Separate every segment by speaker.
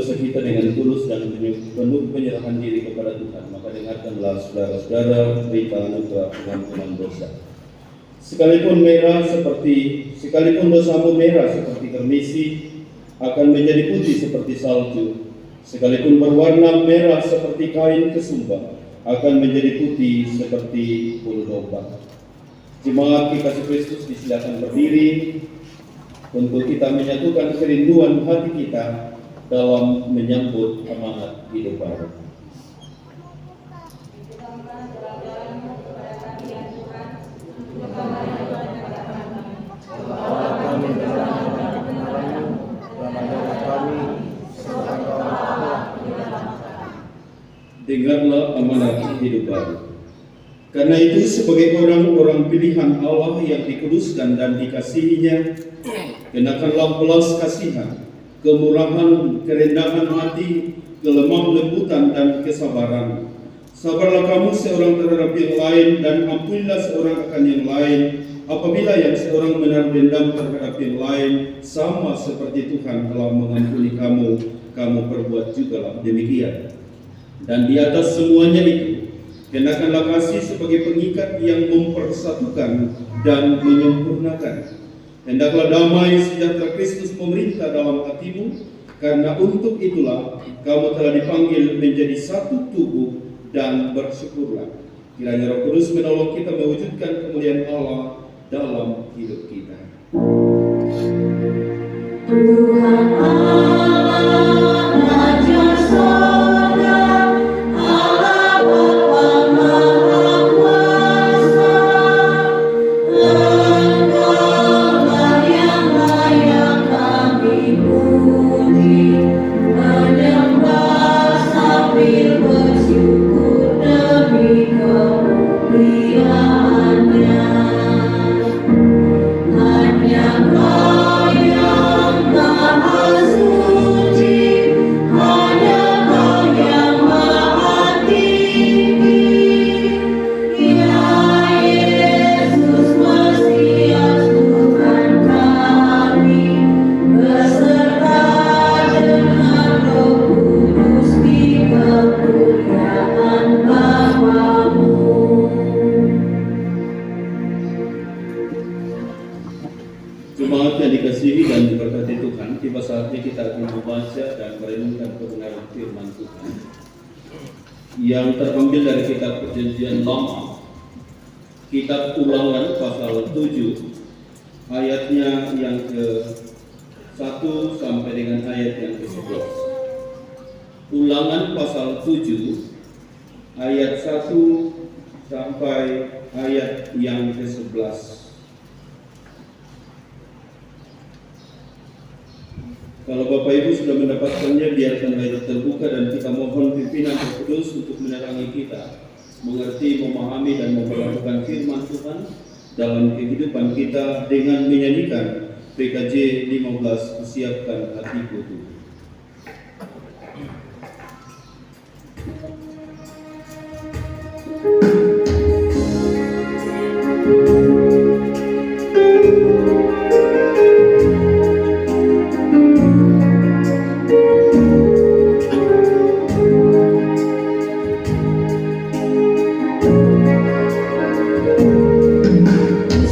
Speaker 1: dosa kita dengan tulus dan penuh penyerahan diri kepada Tuhan, maka dengarkanlah saudara-saudara berita anugerah pengampunan dosa. Sekalipun dosamu merah seperti kermisi, akan menjadi putih seperti salju. Sekalipun berwarna merah seperti kain kesumba, akan menjadi putih seperti bulu domba. Jemaat kekasih Kristus, disilakan berdiri untuk kita menyatukan kerinduan hati kita dalam menyambut amanat hidup baru. Dengarlah amanat hidup baru. Karena itu, sebagai orang-orang pilihan Allah yang dikuduskan dan dikasihinya, kenakanlah belas kasihan, kemurahan, kerendahan hati, kelemah lembutan dan kesabaran. Sabarlah kamu seorang terhadap yang lain, dan ampunilah seorang akan yang lain. Apabila yang seorang menaruh dendam terhadap yang lain, sama seperti Tuhan telah mengampuni kamu, kamu perbuat jugalah demikian. Dan di atas semuanya itu, kenakanlah kasih sebagai pengikat yang mempersatukan dan menyempurnakan. Hendaklah damai sejahtera Kristus memerintah dalam hatimu, karena untuk itulah kamu telah dipanggil menjadi satu tubuh, dan bersyukurlah. Kiranya Roh Kudus menolong kita mewujudkan kemuliaan Allah dalam hidup kita.
Speaker 2: Tuhan Allah Raja Sorga, Allah Bapa Maha Kuasa, Engkau-lah yang layak kami puji, menyembah sambil bersyukur demi kemuliaan-Nya. Hanya Kau yang Maha Suci, hanya Kau yang Maha Tinggi. Ya Yesus Mesias Tuhan kami, beserta dengan Roh Kudus di kemuliaan Bapa-Mu.
Speaker 1: Jemaat yang dikasihi dan diberkati Tuhan, tiba saatnya kita akan membaca dan merenungkan kebenaran firman Tuhan yang terambil dari kitab Perjanjian Lama, kitab Ulangan pasal 7, ayatnya yang ke-1 sampai dengan ayat yang ke-11. Ulangan pasal 7, ayat 1 sampai ayat yang ke-11. Kalau Bapak Ibu sudah mendapatkannya, biarkanlah itu terbuka dan kita mohon pimpinan Roh Kudus untuk menerangi kita, mengerti, memahami dan memperlakukan firman Tuhan dalam kehidupan kita dengan menyanyikan PKJ 15, Kusiapkan Hatiku Tuhan.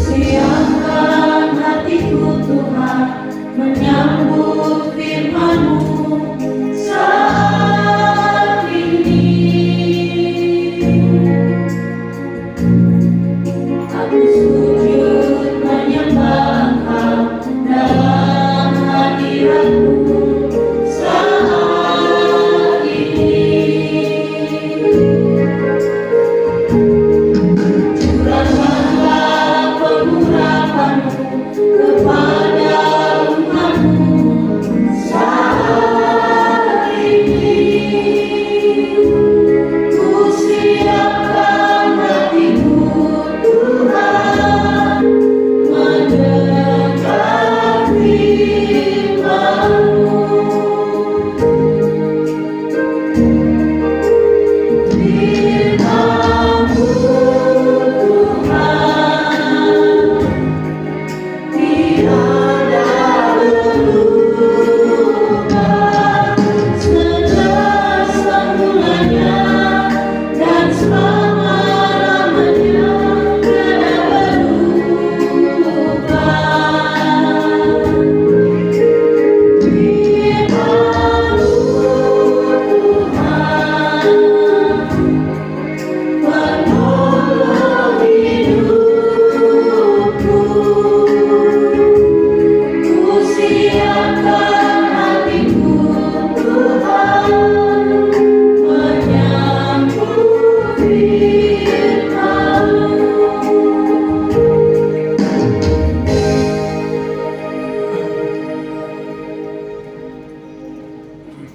Speaker 2: Siapkan hatiku Tuhan, menyambut firman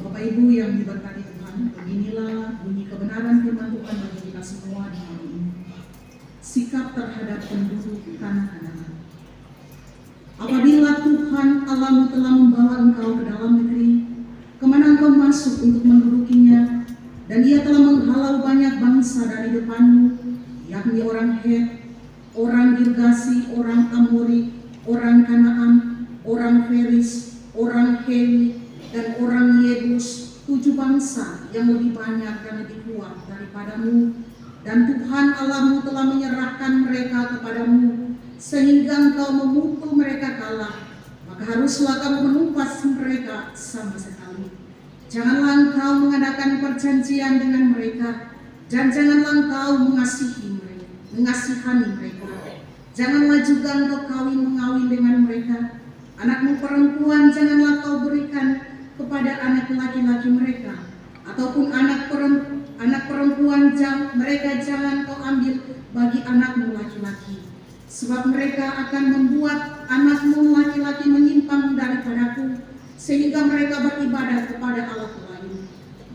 Speaker 3: Bapak Ibu yang diberkati Tuhan, beginilah bunyi kebenaran firman Tuhan bagi kita semua di hari ini. Sikap terhadap penduduk tanah Kanaan. Apabila Tuhan Allahmu telah membawa engkau ke dalam negeri, kemana engkau masuk untuk mendudukinya, dan Ia telah menghalau banyak bangsa dari depanmu, yakni orang Het, orang Girgasi, orang Amori, orang Kanaan, orang Feris, orang Hewi, dan orang Yebus, 7 bangsa yang lebih banyak dan lebih kuat daripadamu, dan Tuhan Allahmu telah menyerahkan mereka kepadamu, sehingga engkau memukul mereka kalah, maka haruslah kamu menumpas mereka sama sekali. Janganlah engkau mengadakan perjanjian dengan mereka, dan janganlah engkau mengasihani mereka. Janganlah juga engkau mengawin dengan mereka. Anakmu perempuan janganlah kau berikan kepada anak laki-laki mereka, ataupun anak perempuan mereka jangan kau ambil bagi anakmu laki-laki, sebab mereka akan membuat anakmu laki-laki menyimpang daripadaku, sehingga mereka beribadah kepada Allah lain.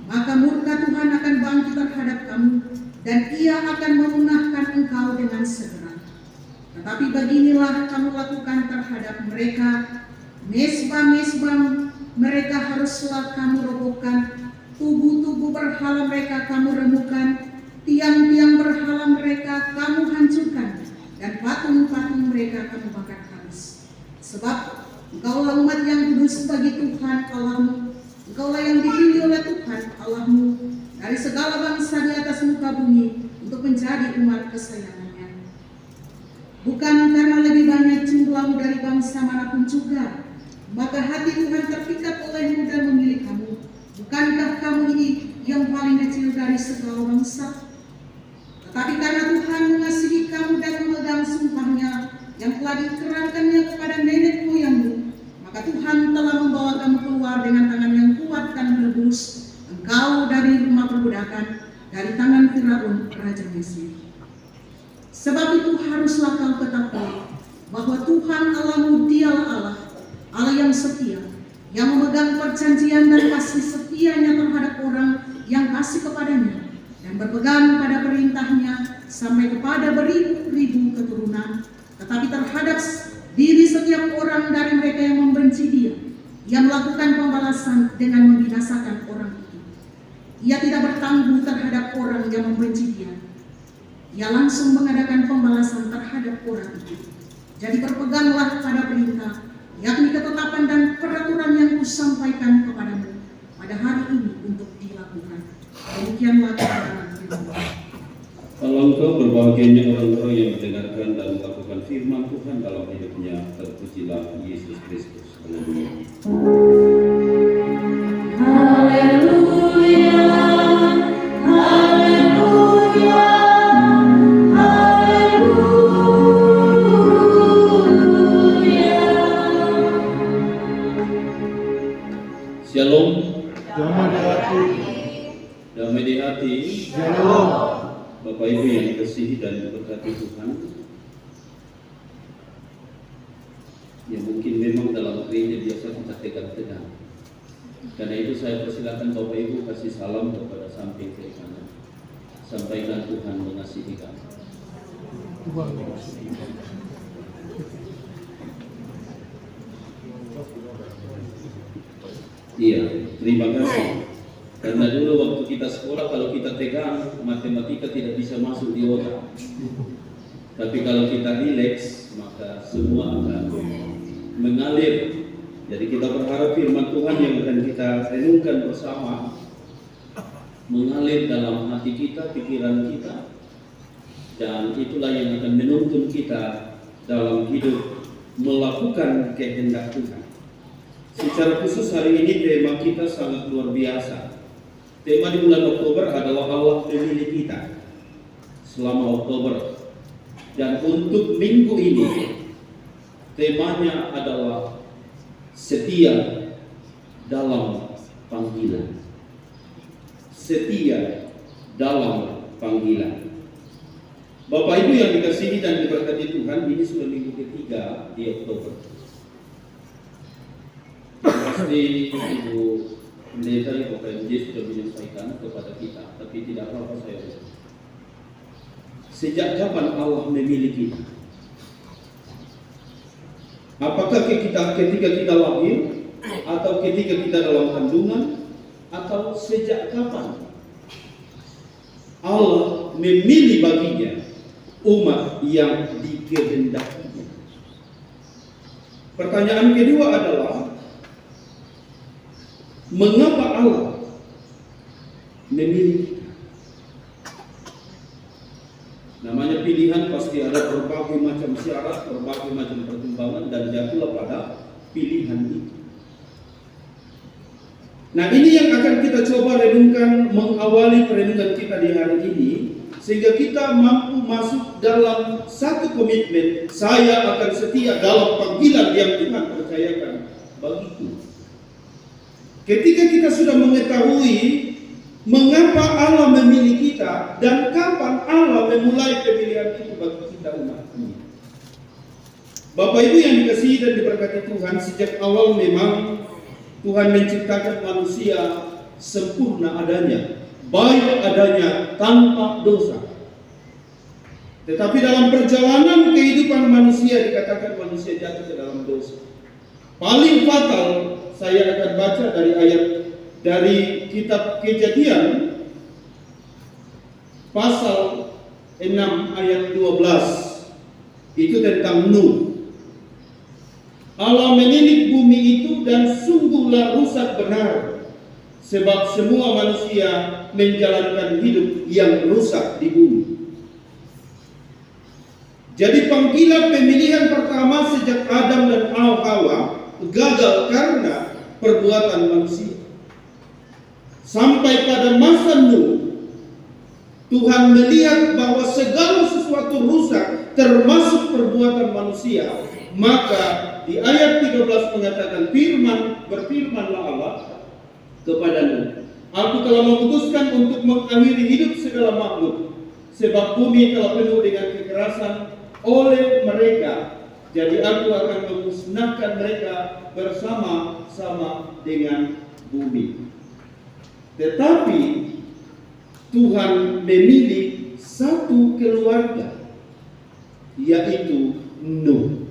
Speaker 3: Maka murka Tuhan akan bangkit terhadap kamu, dan Ia akan memunahkan engkau dengan segera. Tetapi beginilah kamu lakukan terhadap mereka: mesbah-mesbah mereka haruslah kamu robohkan, tubuh-tubuh berhala mereka kamu remukkan, tiang-tiang berhala mereka kamu hancurkan, dan patung-patung mereka kamu bakar habis. Sebab engkaulah umat yang kudus bagi Tuhan Allahmu, engkaulah yang dipilih oleh Tuhan Allahmu dari segala bangsa di atas muka bumi untuk menjadi umat kesayangannya. Bukan karena lebih banyak jumlahmu dari bangsa manapun juga, maka hati Tuhan terpikat olehmu dan memilih kamu. Bukankah kamu ini yang paling kecil dari segala bangsa? Tetapi karena Tuhan mengasihi kamu dan memegang sumpahnya yang telah dikerahkannya kepada nenek moyangmu, maka Tuhan telah membawa kamu keluar dengan tangan yang kuat dan menebus engkau dari rumah perbudakan, dari tangan Firaun raja Mesir. Sebab itu haruslah kau ketahui bahwa Tuhan Allahmu dialah Allah yang setia, yang memegang perjanjian dan kasih setianya terhadap orang yang kasih kepadanya, dan berpegang pada perintahnya sampai kepada beribu-ribu keturunan. Tetapi terhadap diri setiap orang dari mereka yang membenci Dia, Ia melakukan pembalasan dengan membinasakan orang itu. Ia tidak bertanggung terhadap orang yang membenci Dia. Ia langsung mengadakan pembalasan terhadap orang itu. Jadi berpeganglah pada perintah, yakni ketetapan dan peraturan yang kusampaikan kepadamu pada hari ini untuk dilakukan. Demikianlah kebenaran firman.
Speaker 1: Alangkah berbahagianya orang-orang yang mendengarkan dan melakukan firman Tuhan dalam hidupnya. Terpujilah Yesus Kristus. Haleluya.
Speaker 2: Haleluya, haleluya, haleluya.
Speaker 1: Shalom.
Speaker 4: Damai di hati.
Speaker 1: Damai di hati.
Speaker 4: Shalom.
Speaker 1: Bapak Ibu yang dikasihi dan diberkati Tuhan, ya mungkin memang dalam gereja biasa kita tegang-tegang. Karena itu saya persilakan Bapak Ibu kasih salam kepada samping kiri kanan. Sampaikan Tuhan mengasihi kamu. Iya, terima kasih. Karena dulu waktu kita sekolah, kalau kita tegang, matematika tidak bisa masuk di otak. Tapi kalau kita rileks, maka semua akan mengalir. Jadi kita berharap firman Tuhan yang akan kita renungkan bersama mengalir dalam hati kita, pikiran kita, dan itulah yang akan menuntun kita dalam hidup melakukan kehendak Tuhan. Secara khusus hari ini tema kita sangat luar biasa. Tema di bulan Oktober adalah Allah memilih kita selama Oktober. Dan untuk minggu ini temanya adalah setia dalam panggilan. Setia dalam panggilan. Bapak Ibu yang dikasihi dan diberkati Tuhan, ini sudah minggu ketiga di Oktober. Pasti Ibu Pendeta yang OKMJ sudah menyampaikan kepada kita, tapi tidak apa-apa saya ulang. Sejak kapan Allah memilih kita? Apakah ketika kita lahir, atau ketika kita dalam kandungan, atau sejak kapan Allah memilih baginya umat yang dikehendakinya? Pertanyaan kedua adalah, mengapa Allah memilih kita? Namanya pilihan pasti ada berbagai macam syarat, berbagai macam pertimbangan, dan jatuhlah pada pilihan itu. Nah, ini yang akan kita coba renungkan, mengawali perenungan kita di hari ini, sehingga kita mampu masuk dalam satu komitmen, saya akan setia dalam panggilan yang Tuhan percayakan bagiku. Ketika kita sudah mengetahui mengapa Allah memilih kita dan kapan Allah memulai pemilihan itu bagi kita umat-Nya. Bapak Ibu yang dikasihi dan diberkati Tuhan, sejak awal memang Tuhan menciptakan manusia sempurna adanya, baik adanya, tanpa dosa. Tetapi dalam perjalanan kehidupan manusia dikatakan manusia jatuh ke dalam dosa. Paling fatal saya akan baca dari ayat dari kitab Kejadian pasal 6 ayat 12. Itu tentang Nuh. Allah menilik bumi itu dan sungguhlah rusak benar, sebab semua manusia menjalankan hidup yang rusak di bumi. Jadi panggilan pemilihan pertama sejak Adam dan Hawa gagal karena perbuatan manusia. Sampai pada masa Nuh, Tuhan melihat bahwa segala sesuatu rusak, termasuk perbuatan manusia. Maka di ayat 13 mengatakan, berfirmanlah Allah kepada Nuh, aku telah memutuskan untuk mengakhiri hidup segala makhluk, sebab bumi telah penuh dengan kekerasan oleh mereka. Jadi aku akan memusnahkan mereka bersama-sama dengan bumi. Tetapi Tuhan memilih satu keluarga, yaitu Nuh.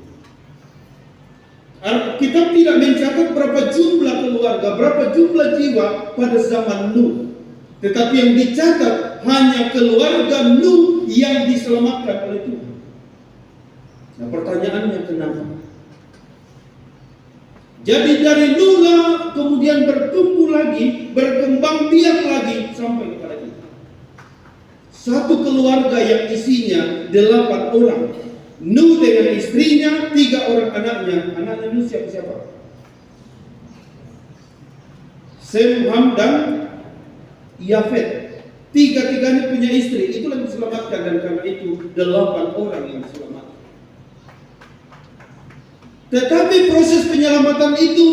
Speaker 1: Kita tidak mencatat berapa jumlah keluarga, berapa jumlah jiwa pada zaman Nuh. Tetapi yang dicatat hanya keluarga Nuh yang diselamatkan oleh Tuhan. Nah, pertanyaannya kenapa? Jadi dari Nuh kemudian bertumbuh lagi, berkembang biak lagi sampai kepada kita. Satu keluarga yang isinya 8 orang. Nuh dengan istrinya, 3 orang anaknya. Anaknya Nuh siapa? Sem, Ham, dan Yafet. Tiga-tiganya punya istri. Itulah yang diselamatkan, dan karena itu 8 orang yang diselamatkan. Tetapi proses penyelamatan itu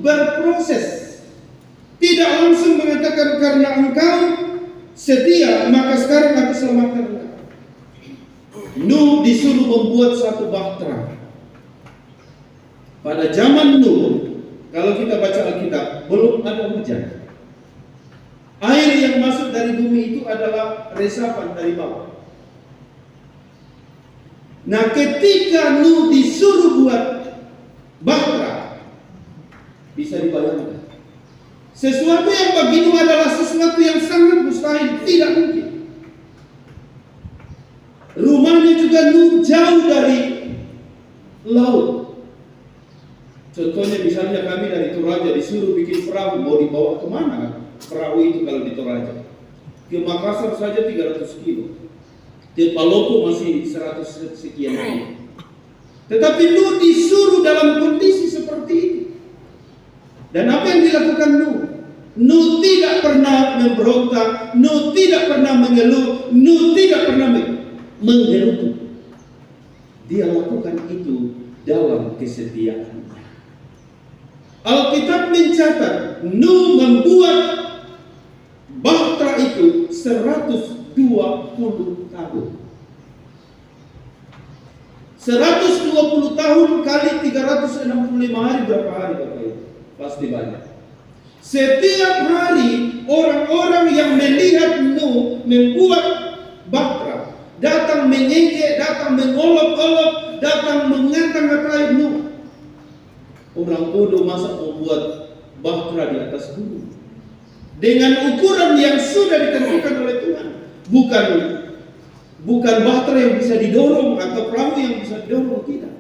Speaker 1: berproses. Tidak langsung mengatakan karena engkau setia, maka sekarang aku selamatkan engkau. Nuh disuruh membuat satu bahtera. Pada zaman Nuh, kalau kita baca Alkitab, belum ada hujan. Air yang masuk dari bumi itu adalah resapan dari bawah. Nah, ketika Nuh disuruh buat bahtera, bisa dibayangkan, sesuatu yang bagi Nuh adalah sesuatu yang sangat mustahil, tidak mungkin. Rumahnya juga Nuh jauh dari laut. Contohnya misalnya kami dari Toraja disuruh bikin perahu, mau dibawa kemana perahu itu kalau di Toraja? Ke Makassar saja 300 kilo. Di Palopo masih 100 sekian kilo. Tetapi Nuh disuruh dalam kondisi seperti itu. Dan apa yang dilakukan Nuh? Nuh tidak pernah memberontak, Nuh tidak pernah mengeluh, Nuh tidak pernah menggerutu. Dia lakukan itu dalam kesetiaannya. Alkitab mencatat Nuh membuat bahtera itu 120 tahun. 120 tahun kali 365 hari berapa hari Bapak Ibu? Pasti banyak. Setiap hari orang-orang yang melihat Nuh membuat bahtera, datang mengejek, datang mengolok-olok, datang mengata-ngatai Nuh. Orang bodoh masa membuat bahtera di atas gunung dengan ukuran yang sudah ditentukan oleh Tuhan. Bukan bahtera yang bisa didorong atau perahu yang bisa didorong, tidak.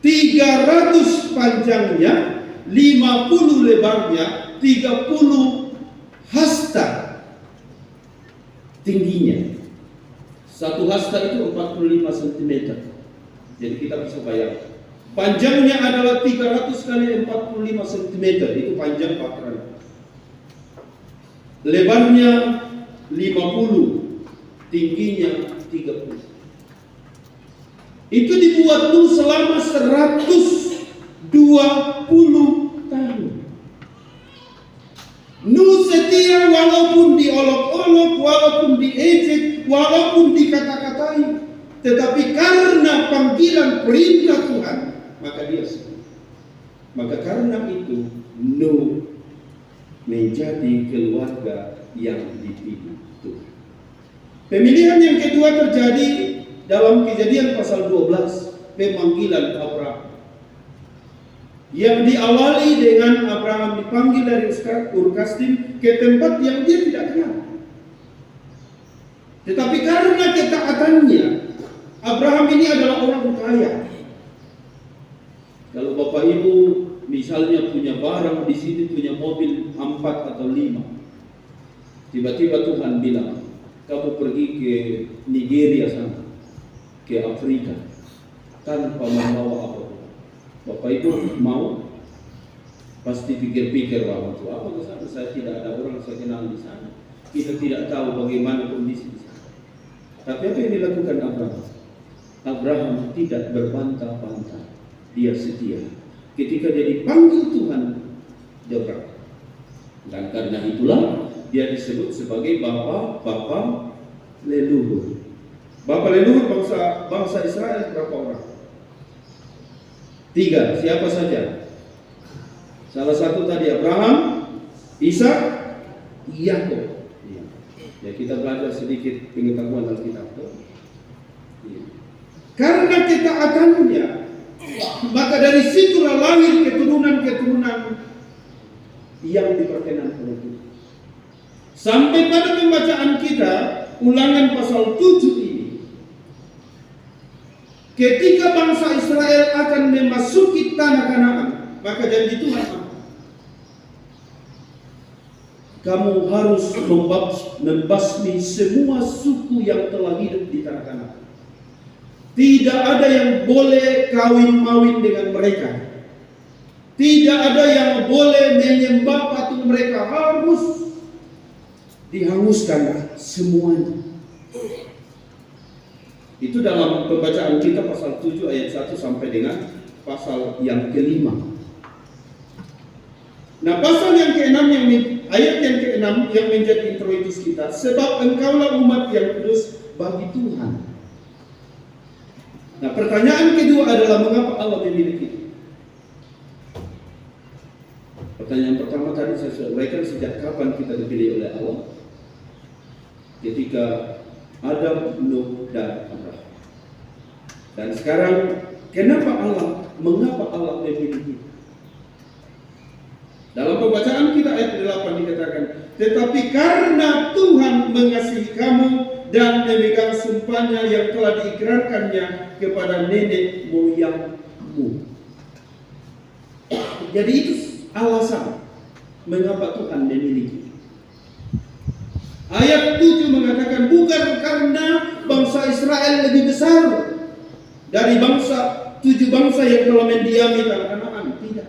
Speaker 1: 300 panjangnya, 50 lebarnya, 30 hasta tingginya. Satu hasta itu 45 cm. Jadi kita bisa bayangkan. Panjangnya adalah 300 kali 45 cm. Itu panjang bahtera. Lebarnya 50, tingginya 30. Itu dibuat Nuh selama 120 tahun. Nuh setia walaupun diolok-olok, walaupun diejek, walaupun dikata-katai. Tetapi karena panggilan perintah Tuhan, maka dia setia. Maka karena itu Nuh menjadi keluarga yang dipilih Tuhan. Pemilihan yang kedua terjadi dalam Kejadian pasal 12, pemanggilan Abraham. Yang diawali dengan Abraham dipanggil dari Ur Kasdim ke tempat yang dia tidak kenal. Tetapi karena ketaatannya, Abraham ini adalah orang kaya. Kalau Bapak Ibu misalnya punya barang di sini, punya mobil 4 atau 5, tiba-tiba Tuhan bilang, kamu pergi ke Nigeria sana, ke Afrika, tanpa membawa apa-apa. Bapak Ibu mau? Pasti pikir-pikir bahwa itu apa ke sana? Saya tidak ada orang saya kenal di sana. Kita tidak tahu bagaimana kondisi di sana. Tapi apa yang dilakukan Abraham? Abraham tidak berbantah-bantah. Dia setia. Ketika dia dipanggil Tuhan, dia berangkat. Dan karena itulah dia disebut sebagai Bapa leluhur. Bapa leluhur bangsa Israel berapa orang? 3. Siapa saja? Salah satu tadi Abraham, Ishak, Yakub. Ya, kita belajar sedikit pengetahuan Alkitab. Karena ketaatannya, maka dari situlah lahir keturunan-keturunan yang diperkenan oleh Tuhan. Sampai pada pembacaan kita Ulangan pasal 7 ini, ketika bangsa Israel akan memasuki tanah Kanaan, maka janji Tuhan, kamu harus membasmi semua suku yang telah hidup di tanah Kanaan. Tidak ada yang boleh kawin-mawin dengan mereka. Tidak ada yang boleh menyembah patung mereka. Harus dihanguskan semuanya. Itu dalam pembacaan kita pasal 7 ayat 1 sampai dengan pasal yang ke-5. Nah, pasal yang ke-6 ayat yang ke-6 yang menjadi introitus kita, sebab engkaulah umat yang kudus bagi Tuhan. Nah, pertanyaan kedua adalah mengapa Allah memilih kita? Pertanyaan pertama tadi saya sampaikan, sejak kapan kita dipilih oleh Allah? Ketika Adam, Nuh, dan Abraham. Dan sekarang, mengapa Allah memilih kita? Dalam pembacaan kita ayat 8 dikatakan, tetapi karena Tuhan mengasihi kamu dan memegang sumpahnya yang telah diikrarkannya kepada nenek moyangmu. Jadi itu alasan mengapa Tuhan memilih kita. Ayat 7 mengatakan bukan karena bangsa Israel lebih besar dari 7 bangsa yang telah mendiami tanah Kanaan, tidak.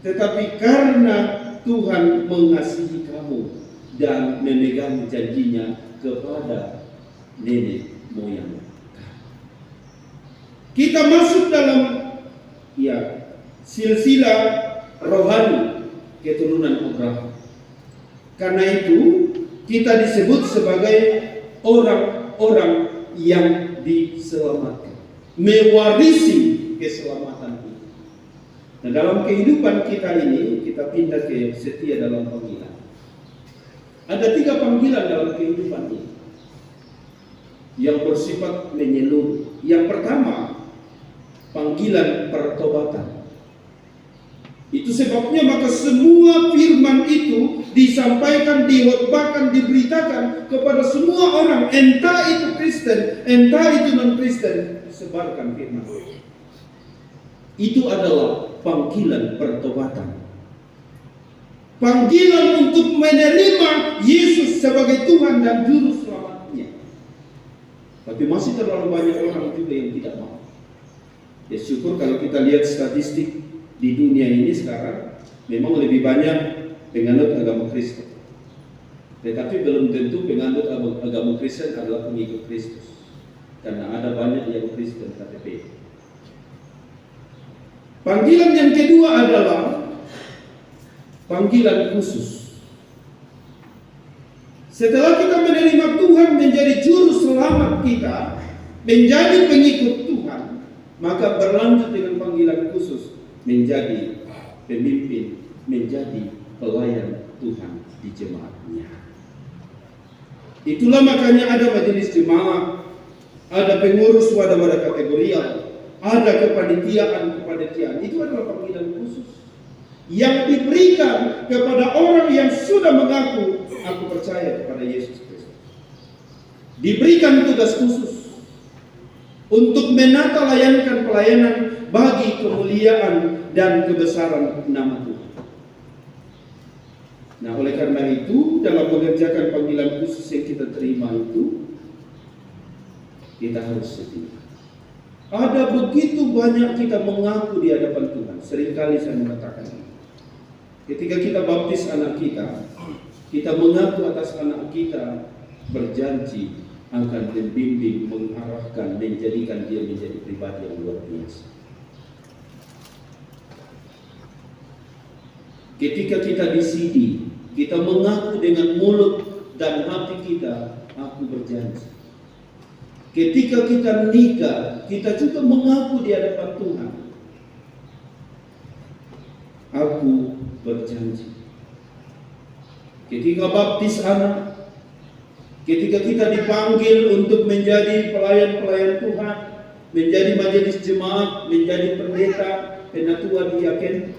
Speaker 1: Tetapi karena Tuhan mengasihi kamu dan memegang janjinya kepada nenek moyang. Kita masuk dalam silsilah rohani keturunan Abraham. Karena itu kita disebut sebagai orang-orang yang diselamatkan, mewarisi keselamatan itu. Nah, dalam kehidupan kita ini, kita pindah ke setia dalam panggilan. Ada 3 panggilan dalam kehidupan ini yang bersifat menyeluruh. Yang pertama, panggilan pertobatan. Itu sebabnya maka semua firman itu disampaikan, dihotbahkan, diberitakan kepada semua orang, entah itu Kristen, entah itu non-Kristen, sebarkan firman. Itu adalah panggilan pertobatan. Panggilan untuk menerima Yesus sebagai Tuhan dan Juru Selamatnya. Tapi masih terlalu banyak orang juga yang tidak mau. Ya syukur kalau kita lihat statistik di dunia ini sekarang, memang lebih banyak penganut agama Kristen. Tetapi belum tentu penganut agama Kristen adalah pengikut Kristus. Karena ada banyak yang Kristen KTP. Panggilan yang kedua adalah panggilan khusus. Setelah kita menerima Tuhan menjadi juru selamat kita, menjadi pengikut Tuhan, maka berlanjut dengan panggilan khusus menjadi pemimpin, menjadi pelayan Tuhan di jemaatnya. Itulah makanya ada majelis jemaat, ada pengurus wadah-wadah kategorial, ada kepanitiaan. Itu adalah panggilan khusus yang diberikan kepada orang yang sudah mengaku, aku percaya kepada Yesus Kristus. Diberikan tugas khusus untuk menata layankan pelayanan bagi kemuliaan dan kebesaran nama Tuhan. Nah, oleh karena itu, dalam mengerjakan panggilan khusus yang kita terima itu, kita harus setia. Ada begitu banyak kita mengaku di hadapan Tuhan. Seringkali saya mengatakan ini. Ketika kita baptis anak kita mengaku atas anak kita, berjanji akan membimbing, mengarahkan, menjadikan dia menjadi pribadi yang luar biasa. Ketika kita di sini, kita mengaku dengan mulut dan hati kita, aku berjanji. Ketika kita nikah, kita juga mengaku di hadapan Tuhan, aku berjanji. Ketika baptis anak, ketika kita dipanggil untuk menjadi pelayan-pelayan Tuhan, menjadi majelis jemaat, menjadi pendeta, penatua diaken,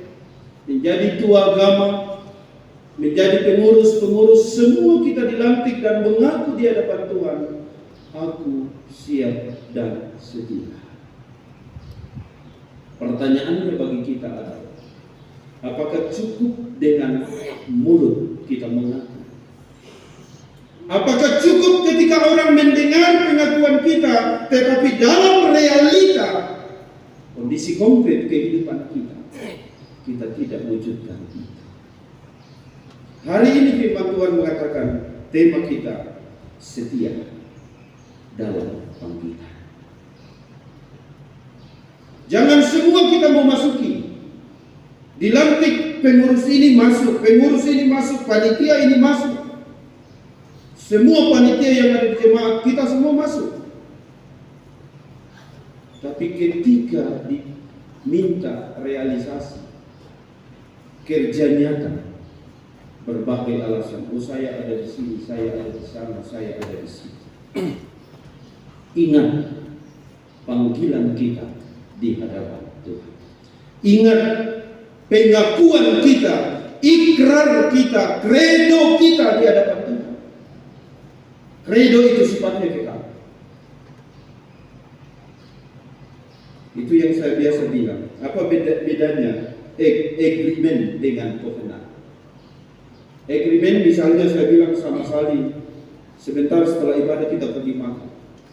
Speaker 1: menjadi tua agama, menjadi pengurus-pengurus, semua kita dilantik dan mengaku di hadapan Tuhan, aku siap dan setia. Pertanyaannya bagi kita adalah, apakah cukup dengan mulut kita mengaku? Apakah cukup ketika orang mendengar pengakuan kita, tetapi dalam realita kondisi konkret kehidupan kita tidak wujudkan itu? Hari ini firman Tuhan mengatakan tema kita setia dalam panggilan. Jangan semua kita mau masuki. Dilantik pengurus ini masuk, panitia ini masuk. Semua panitia yang ada di jemaat kita semua masuk. Tapi ketika diminta realisasi kerja nyata, berbagai alasan, saya ada di sini, saya ada di sana, saya ada di sini. Ingat panggilan kita di hadapan Tuhan. Ingat pengakuan kita, ikrar kita, kredo kita di hadapan Tuhan. Kredo itu sifatnya kita. Itu yang saya biasa bilang. Apa bedanya agreement dengan covenant? Agreement misalnya saya bilang sama Sali, sebentar setelah ibadah kita pergi makan.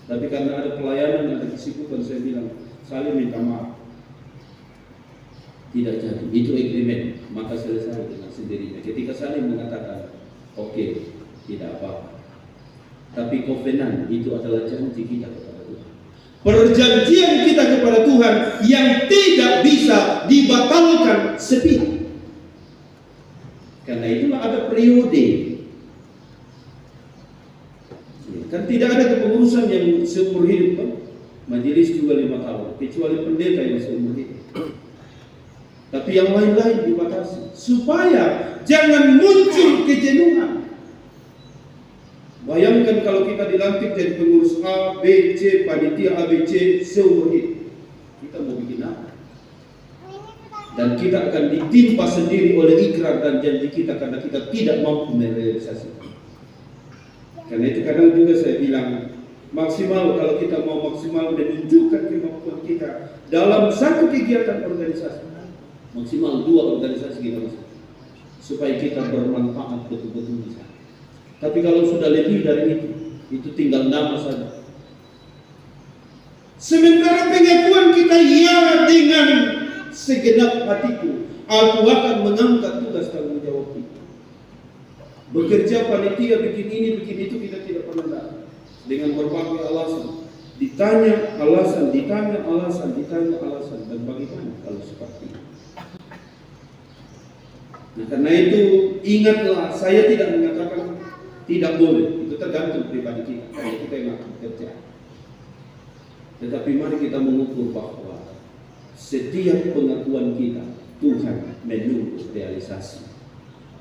Speaker 1: Tapi karena ada pelayanan, ada kesibukan, saya bilang, Sali minta maaf. Tidak jadi, itu agreement, maka selesai dengan sendirinya. Ketika Sali mengatakan, oke, tidak apa-apa. Tapi covenant itu adalah janji kita kepada Tuhan. Perjanjian kita kepada Tuhan yang tidak bisa dibatalkan sepihak. Karena itulah ada periode. Kan tidak ada kepengurusan yang seumur hidup, kan? Majelis juga 5 tahun, kecuali pendeta yang seumur hidup. Tapi tapi yang lain-lain dibatasi supaya jangan muncul kejenuhan. Bayangkan kalau kita dilantik jadi pengurus A, B, C, panitia A, B, C seumur hidup, kita mau bikin apa? Dan kita akan ditimpa sendiri oleh ikrar dan janji kita karena kita tidak mampu merealisasikan. Karena itu kadang juga saya bilang, maksimal kalau kita mau maksimal menunjukkan kemampuan kita dalam satu kegiatan organisasi, maksimal 2 organisasi kita masuk, supaya kita bermanfaat betul-betul di sana. Tapi kalau sudah lebih dari itu tinggal nama saja. Sementara pengakuan kita ya dengan segenap hatiku, aku akan mengangkat tugas tanggung jawab itu. Bekerja panitia bikin ini, bikin itu, kita tidak pernah tahu. Dengan berbagai alasan, ditanya alasan, dan bagaimana kalau seperti itu. Nah, karena itu ingatlah, saya tidak mengatakan tidak boleh, itu tergantung pribadi kita, karena kita yang akan bekerja. Tetapi mari kita mengukur bahwa setiap pengakuan kita, Tuhan menunggu realisasi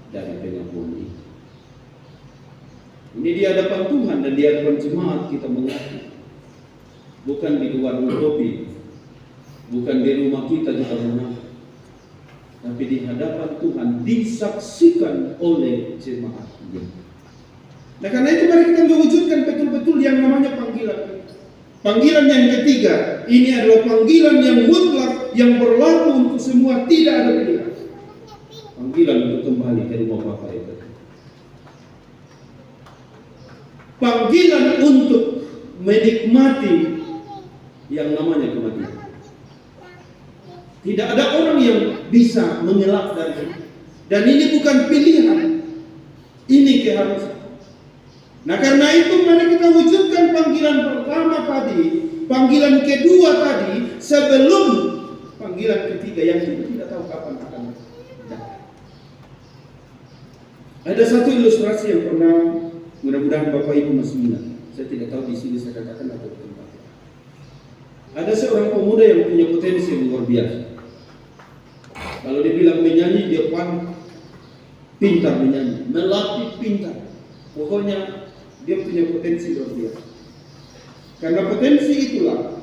Speaker 1: dari pengakuan itu. Ini di hadapan Tuhan dan di hadapan jemaat kita mengaku. Bukan di luar lobi, bukan di rumah kita mengaku, tapi di hadapan Tuhan disaksikan oleh jemaat. Nah, karena itu mari kita mewujudkan betul-betul yang namanya panggilan. Panggilan yang ketiga, ini adalah panggilan yang mutlak, yang berlaku untuk semua, tidak ada pilihan. Panggilan untuk kembali ke rumah Bapa itu. Panggilan untuk menikmati yang namanya kematian. Tidak ada orang yang bisa mengelak dari itu. Dan ini bukan pilihan, ini keharusan. Nah, karena itu mari kita wujudkan panggilan pertama tadi, panggilan kedua tadi, sebelum panggilan ketiga yang kita tidak tahu kapan akan datang. Ada satu ilustrasi yang pernah, mudah-mudahan Bapak Ibu masih ingat. Saya tidak tahu di sini saya katakan atau di tempat. Ada seorang pemuda yang punya potensi yang luar biasa. Kalau dibilang menyanyi, dia pintar menyanyi, melatih pintar. Pokoknya dia punya potensi luar biasa. Karena potensi itulah,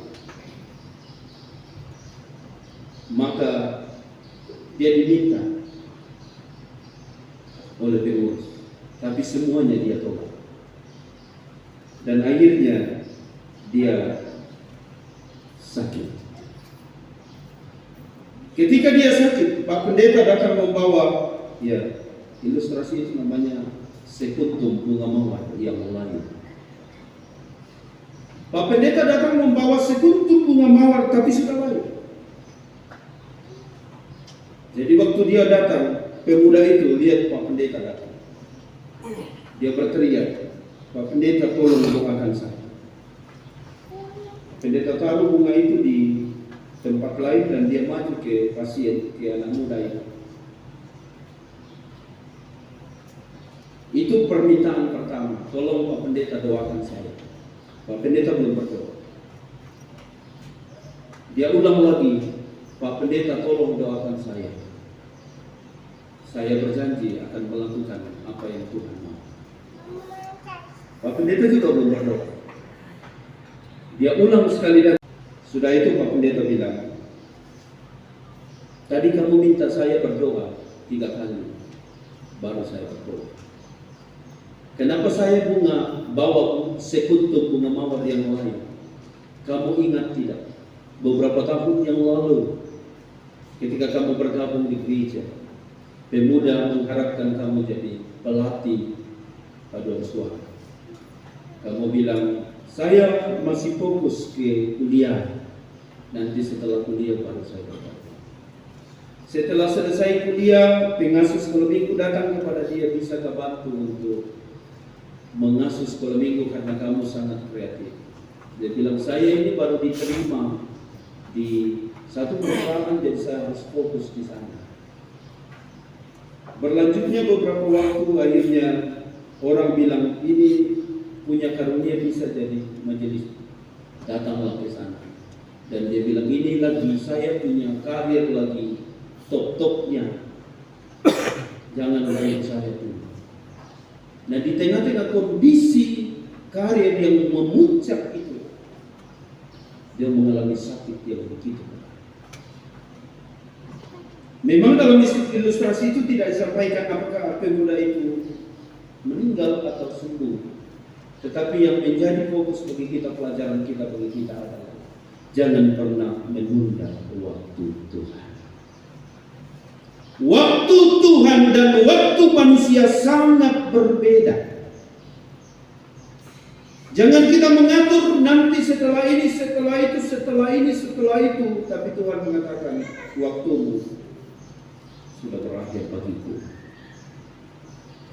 Speaker 1: maka dia diminta oleh pengurus, tapi semuanya dia tolak. Dan akhirnya dia sakit. Ketika dia sakit, Pak Pendeta datang membawa, ya, ilustrasi itu namanya sekuntum bunga mawar yang lain. Pak Pendeta datang membawa sekuntum bunga mawar, tapi sudah layu. Jadi waktu dia datang, pemuda itu lihat Pak Pendeta datang. Dia berteriak, Pak Pendeta tolong doakan saya. Pendeta taruh bunga itu di tempat lain dan dia maju ke pasien, ke anak muda itu. Itu permintaan pertama, tolong Pak Pendeta doakan saya. Pak Pendeta belum berdoa. Dia ulang lagi, Pak Pendeta tolong doakan saya. Saya berjanji akan melakukan apa yang Tuhan mau. Pak Pendeta juga belum berdoa. Dia ulang sekali lagi. Sudah itu Pak Pendeta bilang, tadi kamu minta saya berdoa 3 kali, baru saya berdoa. Kenapa saya bawa sekuntum bunga mawar yang lain? Kamu ingat tidak? Beberapa tahun yang lalu, ketika kamu bergabung di gereja, pemuda mengharapkan kamu jadi pelatih paduan suara. Kamu bilang, saya masih fokus ke kuliah. Nanti setelah kuliah baru saya bergabung. Setelah selesai kuliah, pengasuh sekolah minggu datang kepada dia, bisa bantu untuk mengasuh sekolah minggu karena kamu sangat kreatif. Dia bilang, saya ini baru diterima di satu perusahaan, jadi saya harus fokus di sana. Berlanjutnya beberapa waktu, akhirnya orang bilang, ini punya karunia bisa jadi majelis, datanglah ke sana. Dan dia bilang, ini lagi saya punya karir lagi, stop-stopnya. Jangan banyak saya dulu. Nah, di tengah-tengah kondisi karir yang memuncak itu, dia mengalami sakit yang begitu. Memang dalam ilustrasi itu tidak disampaikan apakah pemuda itu meninggal atau sembuh. Tetapi yang menjadi fokus bagi kita, pelajaran kita bagi kita adalah jangan pernah menunda waktu Tuhan. Waktu Tuhan dan waktu manusia sangat berbeda. Jangan kita mengatur nanti setelah ini, setelah itu, setelah ini, setelah itu. Tapi Tuhan mengatakan waktumu sudah berakhir bagiku.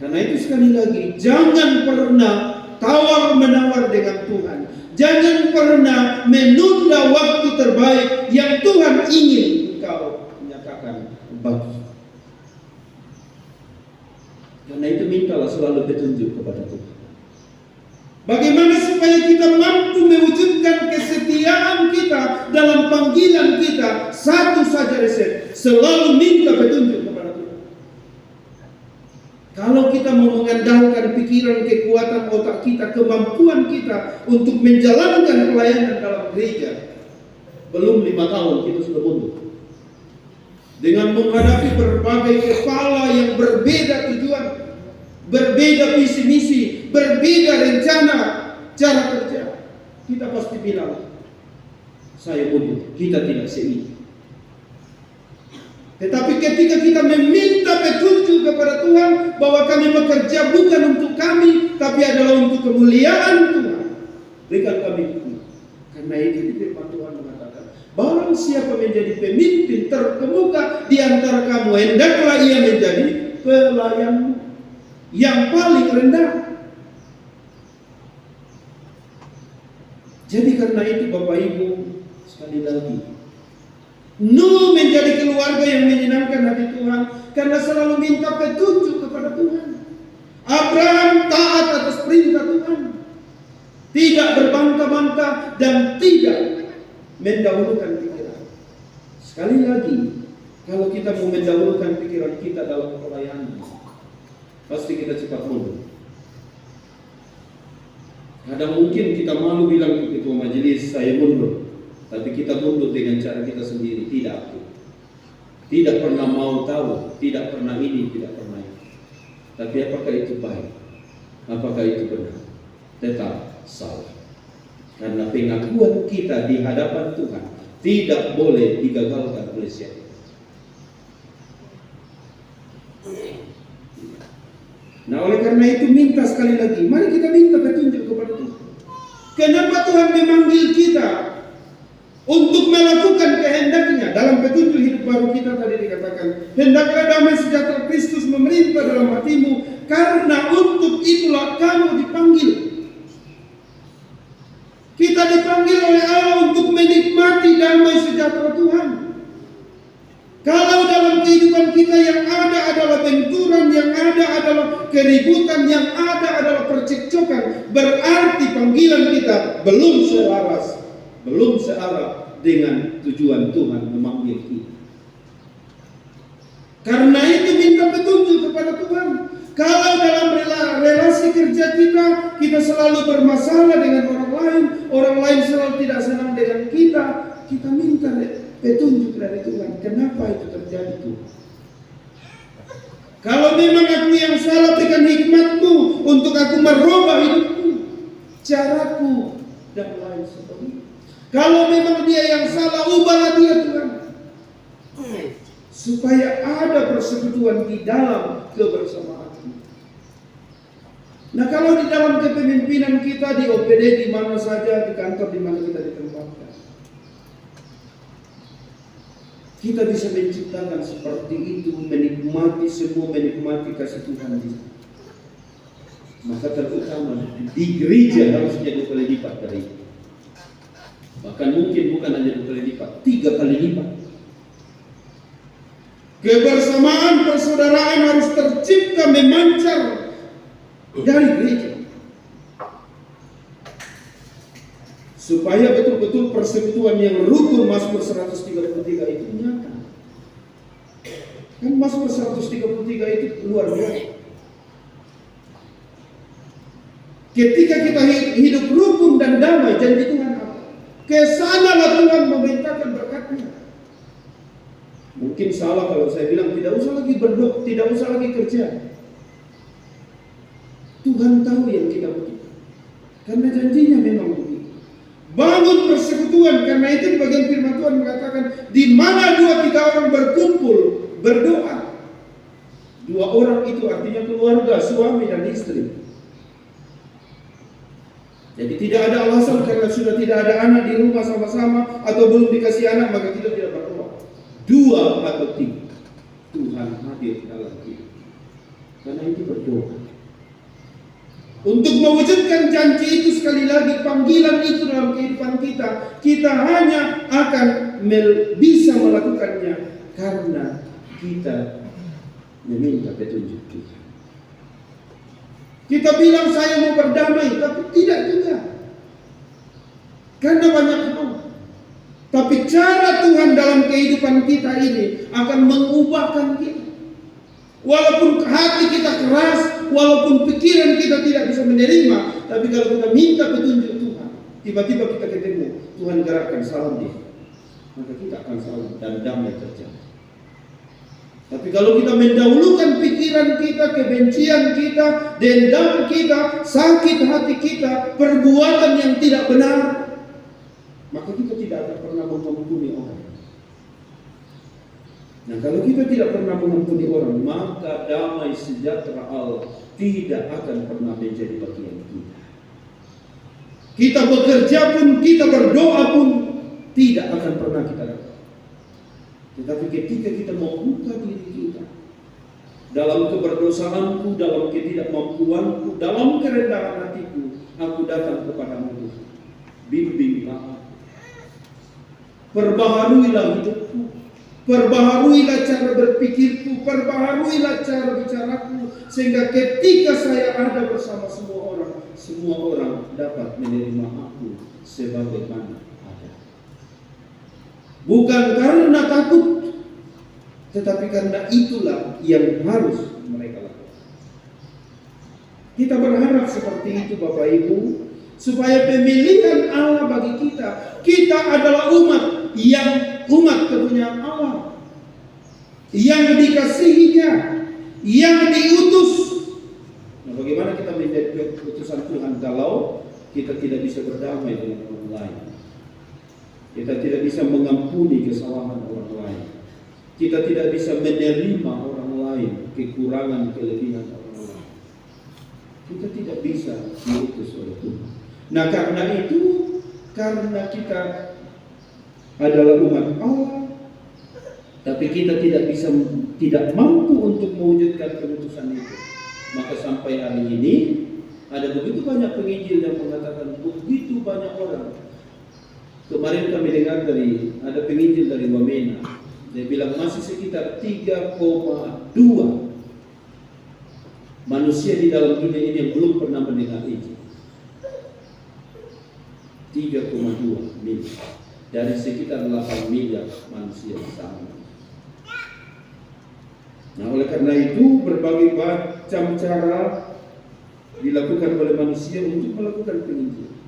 Speaker 1: Karena itu sekali lagi, jangan pernah tawar-menawar dengan Tuhan. Jangan pernah menunda waktu terbaik yang Tuhan ingin engkau nyatakan bagi. Karena itu mintalah selalu petunjuk kepada Tuhan. Bagaimana supaya kita mampu mewujudkan kesetiaan kita dalam panggilan kita? Satu saja resep, selalu minta petunjuk kepada Tuhan. Kalau kita mau mengandalkan pikiran, kekuatan otak kita, kemampuan kita untuk menjalankan pelayanan dalam gereja, belum 5 tahun kita sudah mundur. Dengan menghadapi berbagai kepala yang berbeda tujuan, berbeda visi misi, berbeda rencana, cara kerja, kita pasti bilang, saya mundur, kita tidak seini. Tetapi ketika kita meminta petunjuk kepada Tuhan bahwa kami bekerja bukan untuk kami, tapi adalah untuk kemuliaan Tuhan, berikan kami hikmah. Karena itu di firman Tuhan mengatakan, barang siapa menjadi pemimpin terkemuka di antara kamu, hendaklah ia menjadi pelayan yang paling rendah. Jadi karena itu Bapak Ibu, sekali lagi, Nuh menjadi keluarga yang menyenangkan hati Tuhan karena selalu minta petunjuk kepada Tuhan. Abraham taat atas perintah Tuhan, tidak berbangga-bangga dan tidak mendahulukan pikiran. Sekali lagi, kalau kita mau mendahulukan pikiran kita dalam pelayanan, pasti kita cepat mundur. Kadang mungkin kita malu bilang ke ketua majelis, saya mundur. Tapi kita mundur dengan cara kita sendiri. Tidak pernah mau tahu, tidak pernah ini, tidak pernah itu. Tapi apakah itu baik? Apakah itu benar? Tetap salah. Karena pengakuan kita di hadapan Tuhan tidak boleh digagalkan oleh siapa. Nah, oleh karena itu minta sekali lagi, mari kita minta petunjuk kepada Tuhan. Kenapa Tuhan memanggil kita untuk melakukan kehendaknya? Dalam petunjuk hidup baru kita tadi dikatakan, hendaklah damai sejahtera Kristus memerintah dalam hatimu, karena untuk itulah kamu dipanggil. Kita dipanggil oleh Allah untuk menikmati damai sejahtera Tuhan. Kalau dalam kehidupan kita yang ada adalah benturan, yang ada adalah keributan, yang ada adalah percekcokan, berarti panggilan kita belum selaras, belum searah dengan tujuan Tuhan memanggil kita. Karena itu minta petunjuk kepada Tuhan. Kalau dalam relasi kerja kita selalu bermasalah dengan orang lain selalu tidak senang dengan kita minta petunjuk dari Tuhan. Kenapa itu terjadi Tuhan? Kalau memang aku yang salah, berikan hikmat-Mu untuk aku merubah hidupku, caraku, dan lain sebagainya. Kalau memang dia yang salah, ubahlah dia Tuhan, supaya ada persekutuan di dalam kebersamaan. Nah, kalau di dalam kepemimpinan kita di OPD, di mana saja, di kantor, di mana kita ditempatkan, kita bisa menciptakan seperti itu, menikmati semua, menikmati kasih Tuhan di sana. Maka terutama di gereja harusnya 2 kali lipat dari itu. Bahkan mungkin bukan hanya 2 kali lipat, 3 kali lipat. Kebersamaan persaudaraan harus tercipta, memancar dari gereja, supaya betul-betul persekutuan yang rukun Mazmur 133 itu nyata. Kan Mazmur 133 itu luar biasa. Ketika kita hidup rukun dan damai, janji Tuhan apa? Kesanalah Tuhan memintakan berkat-Nya. Mungkin salah kalau saya bilang tidak usah lagi berdoa, tidak usah lagi kerja. Tuhan tahu yang kita butuhkan, karena janjinya memang begitu. Bangun persekutuan, karena itu di bagian firman Tuhan mengatakan, di mana 2-3 orang berkumpul berdoa. 2 orang itu artinya keluarga, suami dan istri. Jadi tidak ada alasan karena sudah tidak ada anak di rumah sama-sama atau belum dikasih anak maka kita tidak berdoa. 2 atau 3 Tuhan hadir dalam kita. Karena itu berdoa. Untuk mewujudkan janji itu sekali lagi, panggilan itu dalam kehidupan kita, kita hanya akan bisa melakukannya karena kita meminta petunjuk Tuhan. Kita bilang saya mau berdamai, tapi tidak juga. Karena banyak hal. Tapi cara Tuhan dalam kehidupan kita ini akan mengubahkan kita. Walaupun hati kita keras, walaupun pikiran kita tidak bisa menerima, tapi kalau kita minta petunjuk Tuhan, tiba-tiba kita ketemu Tuhan gerakkan salam dia, maka kita akan salam dan damai terjadi. Tapi kalau kita mendahulukan pikiran kita, kebencian kita, dendam kita, sakit hati kita, perbuatan yang tidak benar, maka kita tidak akan pernah mengampuni orang. Nah, kalau kita tidak pernah mengampuni orang, maka damai sejahtera Allah tidak akan pernah menjadi bagian kita. Kita bekerja pun, kita berdoa pun, tidak akan pernah kita dapat. Tetapi ketika kita membuka diri kita dalam keberdosaanku, dalam ketidakmampuanku, dalam kerendahan hatiku, aku datang kepadamu Tuhan. Bimbinglah aku. Perbaharuilah hidupku. Perbaharuilah cara berpikirku. Perbaharuilah cara bicaraku. Sehingga ketika saya ada bersama semua orang dapat menerima aku sebagaimana ada. Bukan karena takut, tetapi karena itulah yang harus mereka lakukan. Kita berharap seperti itu Bapak Ibu, supaya pemilihan Allah bagi kita adalah umat kepunyaan Allah, yang dikasihinya, yang diutus. Nah, bagaimana kita menjadi utusan Tuhan kalau kita tidak bisa berdamai dengan orang lain? Kita tidak bisa mengampuni kesalahan orang lain. Kita tidak bisa menerima orang lain, kekurangan, kelebihan orang lain. Kita tidak bisa diutus oleh Tuhan. Nah, karena itu, karena kita adalah umat Allah, tapi kita tidak mampu untuk mewujudkan keputusan itu. Maka sampai hari ini ada begitu banyak penginjil yang mengatakan begitu banyak orang. Kemarin kami dengar ada penginjil dari Wamena, dia bilang masih sekitar 3,2 manusia di dalam dunia ini yang belum pernah mendengar Injil. 3,2 miliar dari sekitar 8 miliar manusia di sana. Nah, oleh karena itu berbagai macam cara dilakukan oleh manusia untuk melakukan penginjilan.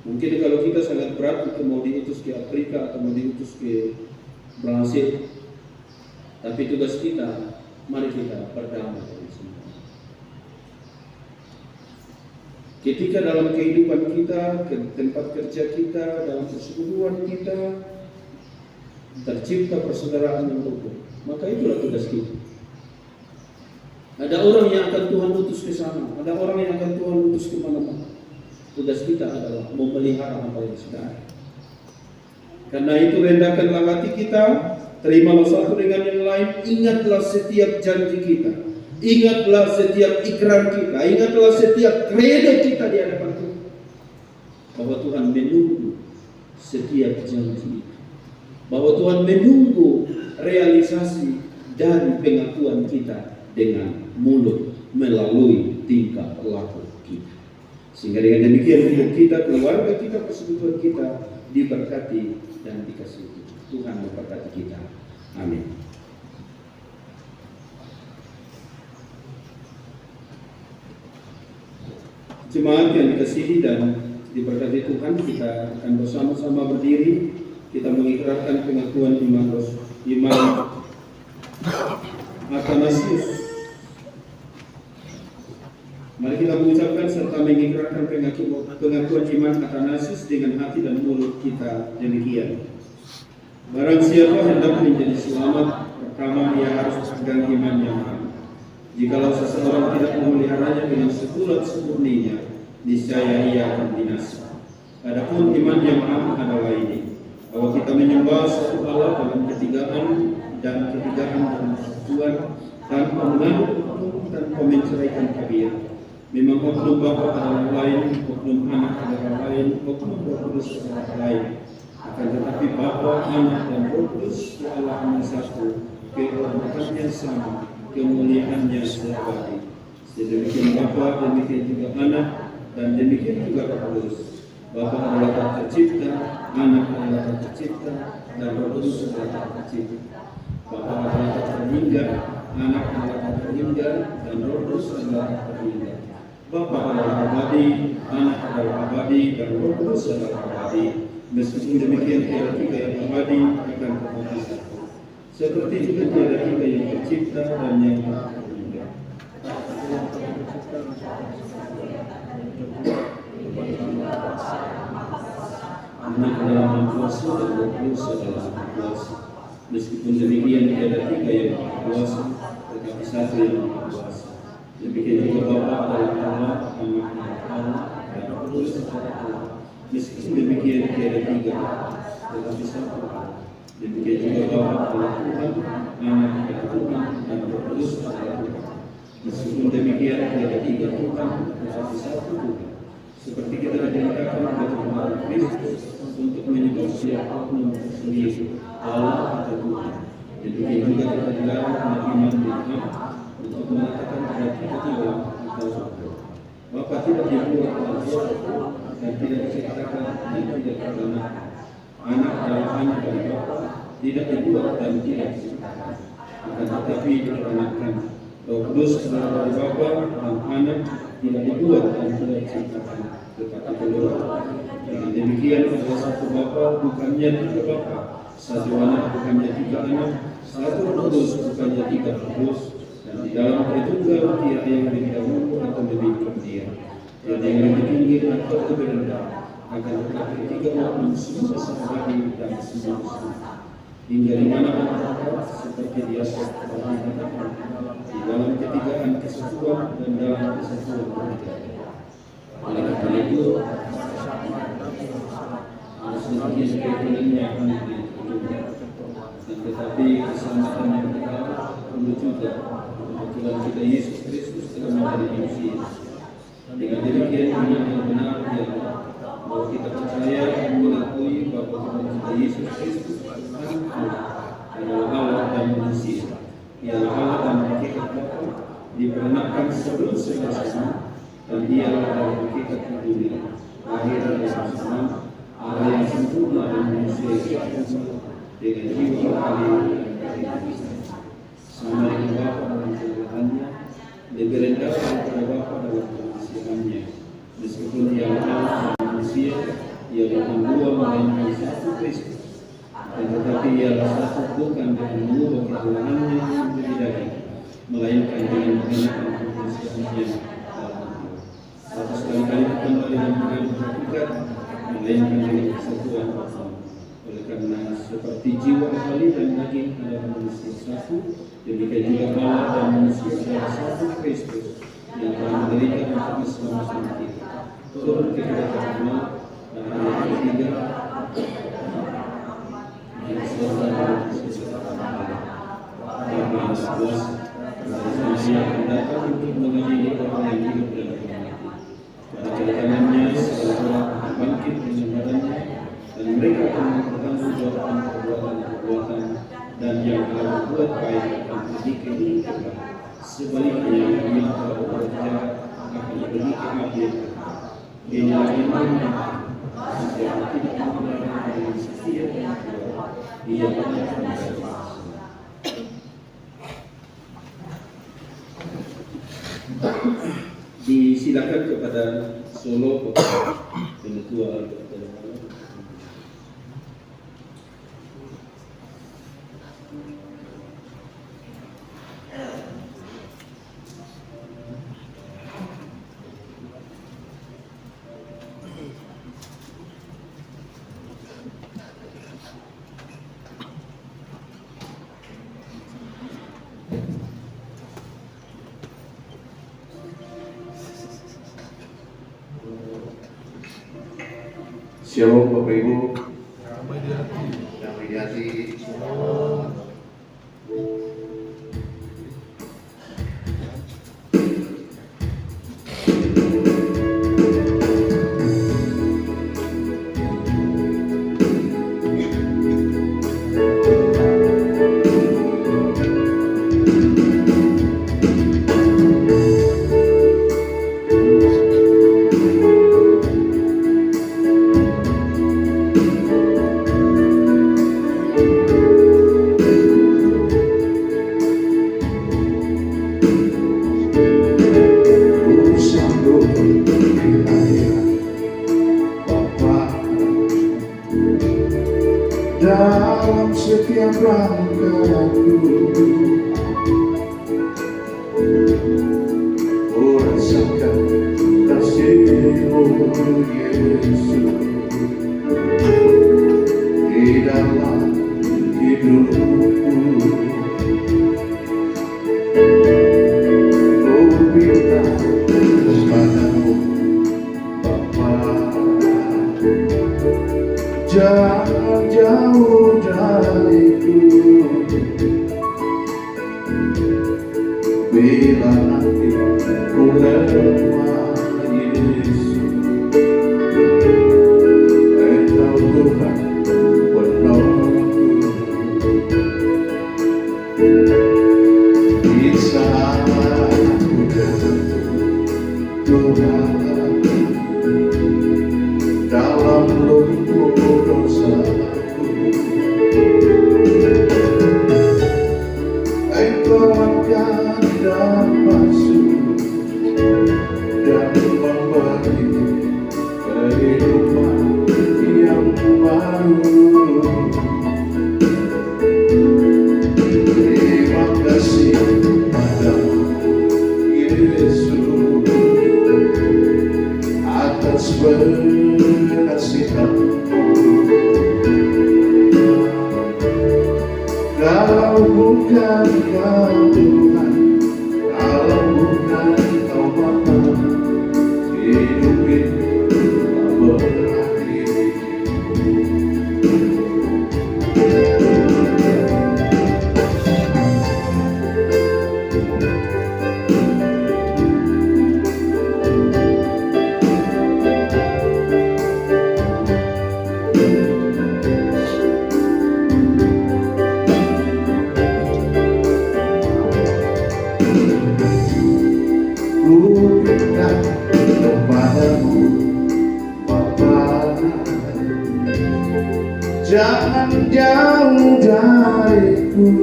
Speaker 1: Mungkin kalau kita sangat berat untuk mau diutus ke Afrika atau mau diutus ke Brasil, tapi tugas kita, mari kita berdamai dengan semua. Ketika dalam kehidupan kita, ke tempat kerja kita, dalam persekutuan kita, tercipta persaudaraan yang utuh, maka itulah tugas kita. Ada orang yang akan Tuhan utus ke sana, ada orang yang akan Tuhan utus ke mana-mana. Tugas kita adalah memelihara apa yang sudah ada. Karena itu rendahkanlah hati kita, terimalah satu dengan yang lain, ingatlah setiap janji kita, ingatlah setiap ikrar kita, ingatlah setiap kredo kita di hadapan Tuhan, bahwa Tuhan menunggu setiap janji itu, bahwa Tuhan menunggu realisasi dari pengakuan kita dengan mulut melalui tingkah laku kita. Sehingga dengan demikian hidup kita, keluarga kita, persekutuan kita diberkati dan dikasihi. Tuhan memberkati kita. Amin. Jemaat yang dikasihi dan diberkati Tuhan, kita akan bersama-sama berdiri. Kita mengikrarkan pengakuan iman Athanasius. Mari kita mengucapkan serta mengikrarkan pengakuan iman Athanasius dengan hati dan mulut kita demikian. Barang siapa hendak menjadi selamat, pertama ia harus pegang iman yang am. Jikalau seseorang tidak memeliharanya dengan sebulat-seburninya, niscaya ia akan binasa. Adapun iman yang am adalah ini, bahwa kita menyembah satu Allah dalam ketigaan dan dalam persatuan, tanpa mengandung oknum, tanpa menceraikan kabir. Memang oknum Bapa adalah lain, oknum Anak adalah lain, oknum Roh Kudus adalah lain. Akan tetapi Bapa, Anak, dan Roh Kudus Allah hanya satu, kehormatannya sama, kemuliaannya seabadi. Sedemikian Bapa, demikian juga Anak, dan demikian juga Roh Kudus. Bapa adalah tak tercipta, Anak adalah tak tercipta, dan Roh Kudus adalah tak tercipta. Bapa adalah tak terhingga, Anak adalah tak terhingga, dan Roh Kudus adalah tak terhingga. Bapa adalah abadi, Anak adalah abadi, dan Roh Kudus adalah abadi. Meskipun demikian tiada tiga yang abadi akan tetapi satu. Seperti juga tiada tiga yang tercipta dan yang tak terhingga. Anak adalah berkuasa dan Roh Kudus adalah berkuasa. Meskipun demikian tiada tiga yang berkuasa, tetapi satu yang berkuasa. Demikian juga Bapa adalah Allah, Anak adalah Allah, dan Roh Kudus adalah Allah. Meskipun demikian tiada tiga, tetapi satu. Demikian juga Bapa adalah Tuhan, Anak adalah Tuhan, dan Roh Kudus adalah Tuhan. Meskipun demikian tiada tiga Tuhan, tetapi satu Tuhan. Seperti kita diperintahkan oleh Tuhan Kristus untuk menyebut siapa pun sendiri Allah atau Tuhan. Demikian juga kita dilarang dengan iman untuk mengatakan ada tiga atau satu. Bapa tidak dibuat dan tidak diciptakan dan tidak terlanak. Anak adalah anak dari Bapa, tidak dibuat dan tidak diciptakan, akan tetapi diteranakan. Roh Kudus adalah dari Bapa dan Anak, tidak dibuat dan tidak diciptakan, tetapi keluar. Dengan demikian adalah satu Bapa, bukannya tiga Bapa, satu Anak, bukannya tiga Anak, satu Roh Kudus, bukannya tiga Roh Kudus. Dan di dalam Tritunggal tiada yang lebih dahulu atau lebih kemudian, tiada yang lebih tinggi atau lebih rendah, akan tetapi tiga oknum semua seabadi dan semua sama. Hingga di mana terdapat seperti di atas telah dikatakan, di dalam ketigaan kesatuan dan dalam kesatuan ketiga. Oleh karena itu, harus demikian keyakinannya akan ditentukan. Dan tetapi keselamatan yang kekal perlu juga Tuhan kita Yesus Kristus telah menjadi manusia. Dengan demikian iman yang benar ialah bahwa kita percaya dan mengakui bahwa Tuhan kita Yesus Kristus adalah Allah dan manusia. Ialah Allah dan hakikat Bapa, diperanakan sebelum segala sesuatu, dan Dialah dalam hakikat dunia, lahir dari sana, Allah yang sempurna dan manusia yang sempurna, dengan jiwa kali sama dengan Bapa dalam kebenarannya, lebih rendah daripada Bapa dalam kemanusiaannya. Meskipun Dia Allah dan manusia, Ia bukan dua melainkan satu Kristus. Dan tetapi Ialah satu bukan dengan mengubah ketuhanannya yang berbeda, melainkan dengan mengenakan kemanusiaannya dalam Dia. Satu sekali-kali kembali dan mengandung hakikat, melainkan dengan kesatuan Allah. Oleh karena seperti jiwa ahli dan daging adalah manusia satu, demikian juga Allah dan manusia adalah satu Kristus yang telah menderita untuk keselamatan kita. Turun ke hadapan Allah dan ayat ketiga yang serta dalam sebelas manusia akan datang untuk mengadili orang yang hidup dan mati. Pada kanannya segala orang akan bangkit dengan badannya, dan mereka akan mempertanggungjawabkan perbuatan dan yang telah berbuat baik akan pergi ke hidup. Sebaliknya yang telah berbuat jahat akan pergi ke api. Inilah iman yang tidak mengenal dengan setia dan kuat. Ia benar Disilakan kepada Solo kepada Ketua.
Speaker 5: Shalom Bapak Ibu
Speaker 4: Mediati.
Speaker 5: yang Mediati. Dalam setiap langkahku, ku rasakan kasih-Mu Yesus di dalam hidupku. Ku minta kepadamu Bapa, jangan jauh dariku. Bila nanti ku lemah Yesus, Engkau Tuhan penolongku. Di saat ku jatuh Tuhan dalam lumpur dosaku, Engkau angkat dan basuh dan memberi kehidupan yang baru. Terima kasih padamu Yesus atas kasihan-Mu. Kalau bukan Kau Tuhan, kalau bukan Kau Bapa, hidup ini tak berarti. Ku minta kepadamu Bapa, jangan jauh dariku.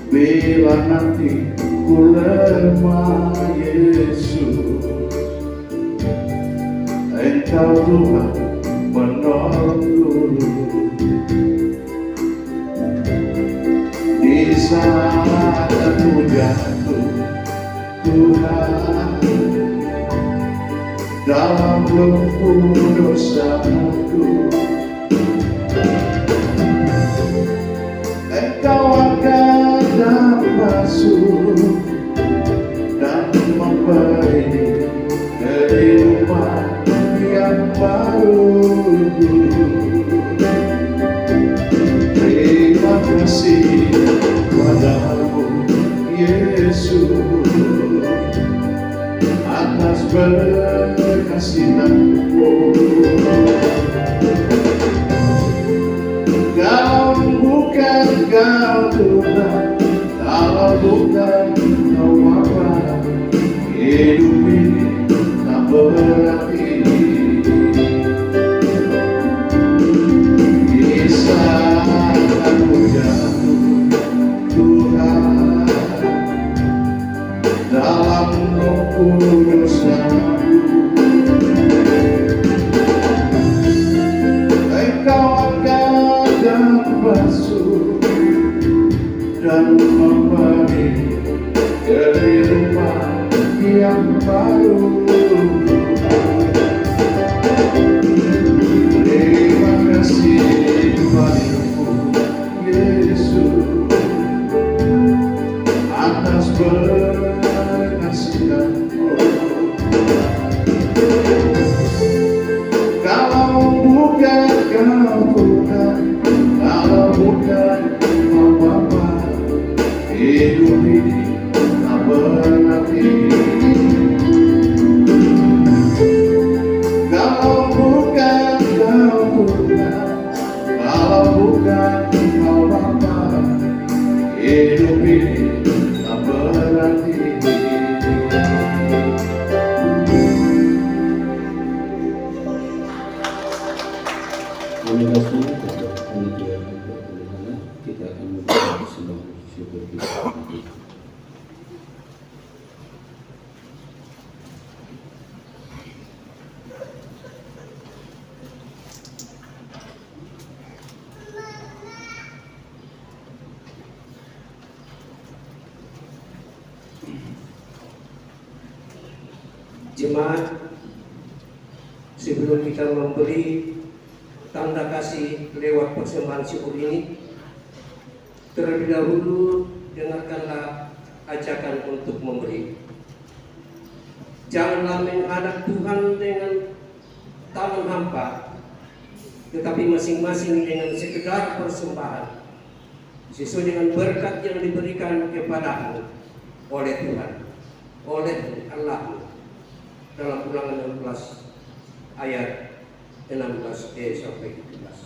Speaker 5: Bila nanti ku lemah Yesus, Engkau Tuhan menolongku. Di saat aku jatuh Tuhan dalam lumpur dosaku, Engkau angkat dan basuh dan memberi kehidupan yang baru. Terima kasih padamu Yesus atas berkasihan-Mu. Kau bukan Kau Tuhan, kalau bukan dalam Roh Kudus Engkau akan basuh dan memberi kehidupan yang baru. Terima kasih padamu Yesus atas pengasihan-Mu. Kalau bukan apa-apa, hidup ini tak berarti. Kalau bukan apa-apa, hidup ini tak berarti.
Speaker 1: Terima kasih kepada panitia perpuluhan. Kita akan membaca sembah syukur kita.
Speaker 6: Jemaat, sebelum kita memberi tanda kasih lewat persembahan syukur ini, terlebih dahulu dengarkanlah ajakan untuk memberi. Janganlah menghadap Tuhan dengan tangan hampa, tetapi masing-masing dengan sekedar persembahan sesuai dengan berkat yang diberikan kepadamu oleh Tuhan, oleh Allah. Dalam Ulangan 16 ayat 16b sampai 17.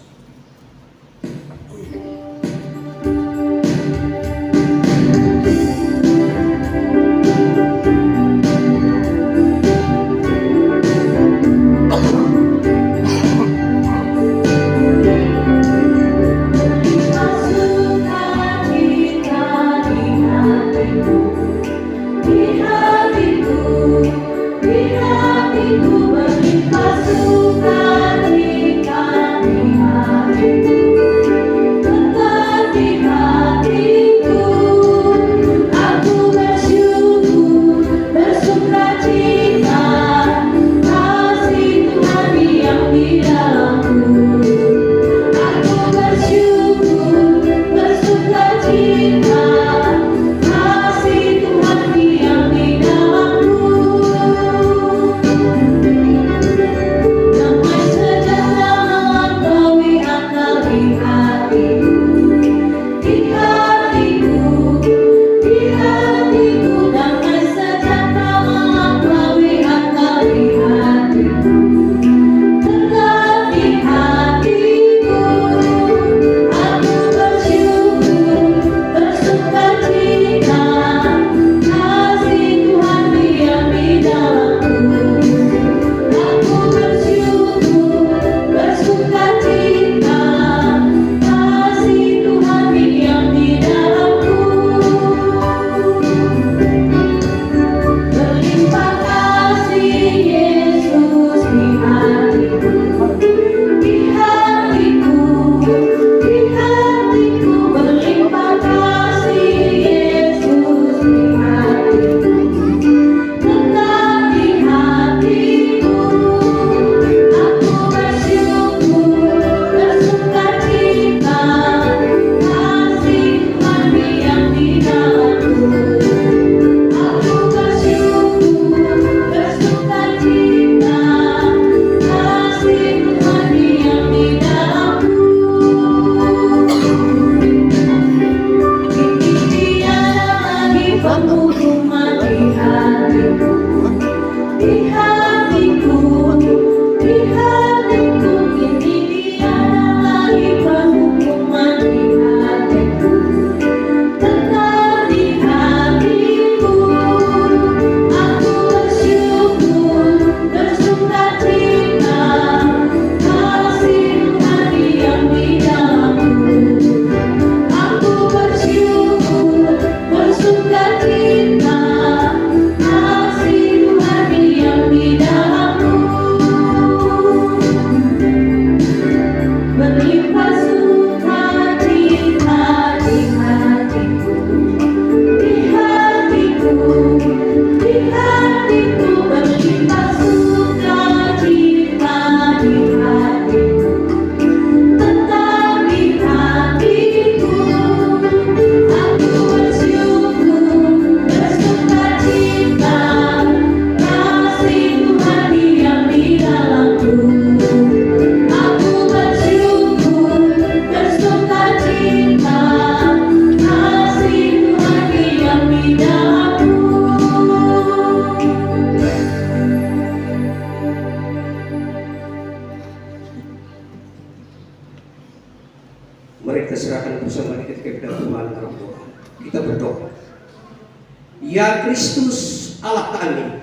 Speaker 6: Ya Kristus Allah kami,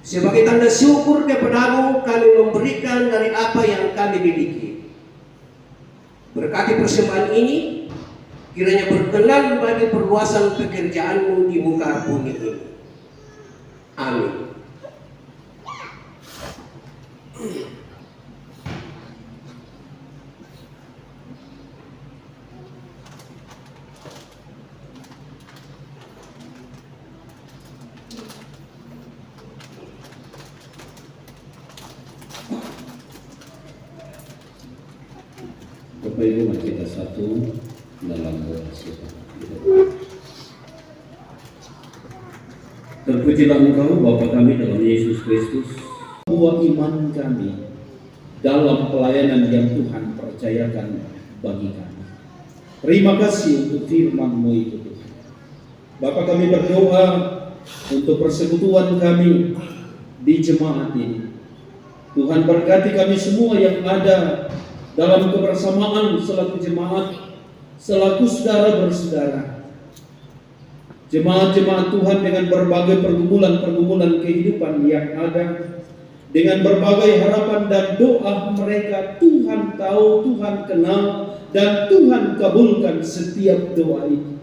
Speaker 6: sebagai tanda syukur kepadamu kami memberikan dari apa yang kami miliki. Berkati persembahan ini, kiranya berkenan bagi perluasan pekerjaanmu di muka bumi ini. Amin.
Speaker 1: Bapak Ibu, mari kita satu dalam doa kita. Terpujilah Engkau Bapa kami dalam Yesus Kristus, buah iman kami dalam pelayanan yang Tuhan percayakan bagi kami. Terima kasih untuk firman-Mu itu Tuhan. Bapa, kami berdoa untuk persekutuan kami di jemaat ini. Tuhan berkati kami semua yang ada dalam kebersamaan selaku jemaat, selaku saudara bersaudara. Jemaat-jemaat Tuhan dengan berbagai pergumulan-pergumulan kehidupan yang ada, dengan berbagai harapan dan doa mereka, Tuhan tahu, Tuhan kenal, dan Tuhan kabulkan setiap doa itu.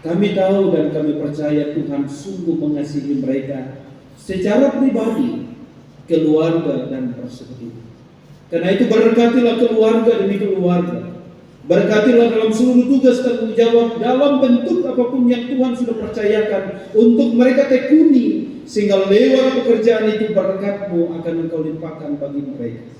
Speaker 1: Kami tahu dan kami percaya Tuhan sungguh mengasihi mereka secara pribadi, keluarga dan persekutuan. Karena itu berkatilah keluarga demi keluarga. Berkatilah dalam seluruh tugas tanggung jawab dalam bentuk apapun yang Tuhan sudah percayakan untuk mereka tekuni, sehingga lewat pekerjaan itu berkat-Mu akan Engkau limpahkan bagi mereka.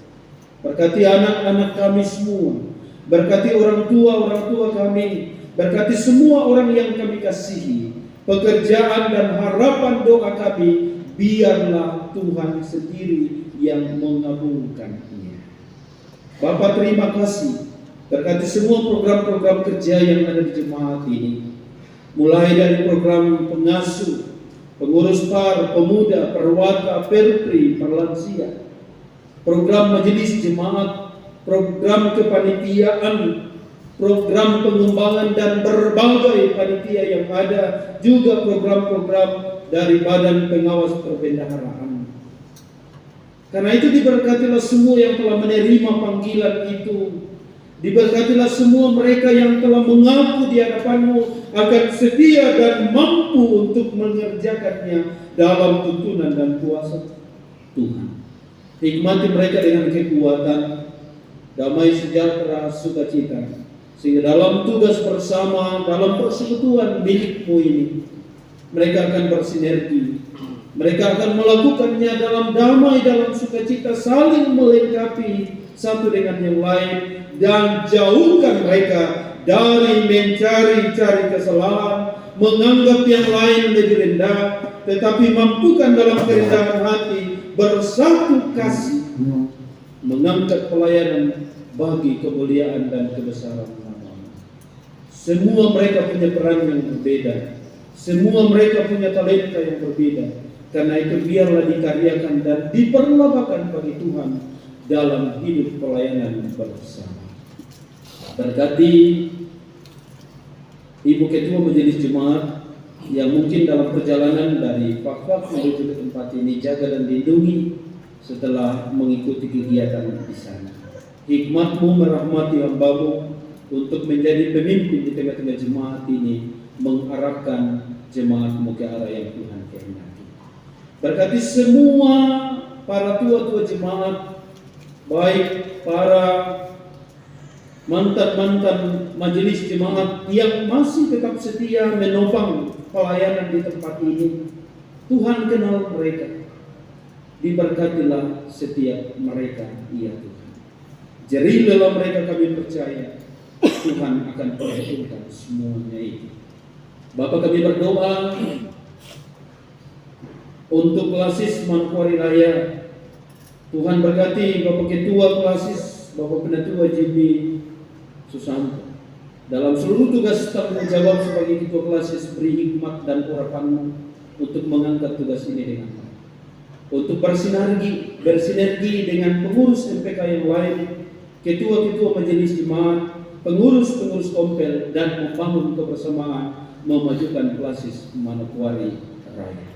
Speaker 1: Berkati anak-anak kami semua, berkati orang tua kami, berkati semua orang yang kami kasihi. Pekerjaan dan harapan doa kami, biarlah Tuhan sendiri yang mengabulkannya. Bapa, terima kasih. Berkati semua program-program kerja yang ada di jemaat ini, mulai dari program pengasuh, pengurus par, pemuda, perwata, perpri, perlansia, program majelis jemaat, program kepanitiaan, program pengembangan dan berbagai panitia yang ada, juga program-program dari Badan Pengawas Perbendaharaan. Karena itu diberkatilah semua yang telah menerima panggilan itu. Diberkatilah semua mereka yang telah mengaku di hadapan-Mu akan setia dan mampu untuk mengerjakannya dalam tuntunan dan kuasa Tuhan. Nikmati mereka dengan kekuatan, damai sejahtera, sukacita, sehingga dalam tugas bersama, dalam persekutuan milik-Mu ini, mereka akan bersinergi. Mereka akan melakukannya dalam damai, dalam sukacita, saling melengkapi satu dengan yang lain, dan jauhkan mereka dari mencari-cari kesalahan, menganggap yang lain lebih rendah, tetapi mampukan dalam kerendahan hati bersatu kasih mengangkat pelayanan bagi kemuliaan dan kebesaran nama-Mu. Semua mereka punya peran yang berbeda, semua mereka punya talenta yang berbeda. Karena itu biarlah dikaryakan dan diperlombakan bagi Tuhan dalam hidup pelayanan bersama. Berkati Ibu Ketua Majelis Jemaat yang mungkin dalam perjalanan dari Fak-Fak menuju ke tempat ini, jaga dan lindungi setelah mengikuti kegiatan di sana. Hikmat-Mu merahmati hamba-Mu untuk menjadi pemimpin di tengah-tengah jemaat ini, mengarahkan jemaat-Mu ke arah yang Tuhan kehendaki. Berkati semua para tua-tua jemaat, baik para mantan-mantan majelis jemaat yang masih tetap setia menopang pelayanan di tempat ini. Tuhan kenal mereka. Diberkatilah setiap mereka, ya Tuhan. Jerilah mereka, kami percaya Tuhan akan perhitungkan semuanya itu. Bapa, kami berdoa untuk Klasis Manokwari Raya. Tuhan berkati Bapak Ketua Klasis, Bapak Penatua JB Susanto. Dalam seluruh tugas tanggung jawab sebagai Ketua Klasis, beri hikmat dan urapan-Mu untuk mengangkat tugas ini dengan baik. Untuk bersinergi dengan pengurus MPK yang lain, ketua-ketua majelis jemaat, pengurus-pengurus kompel, dan membangun kebersamaan memajukan Klasis Manokwari Raya.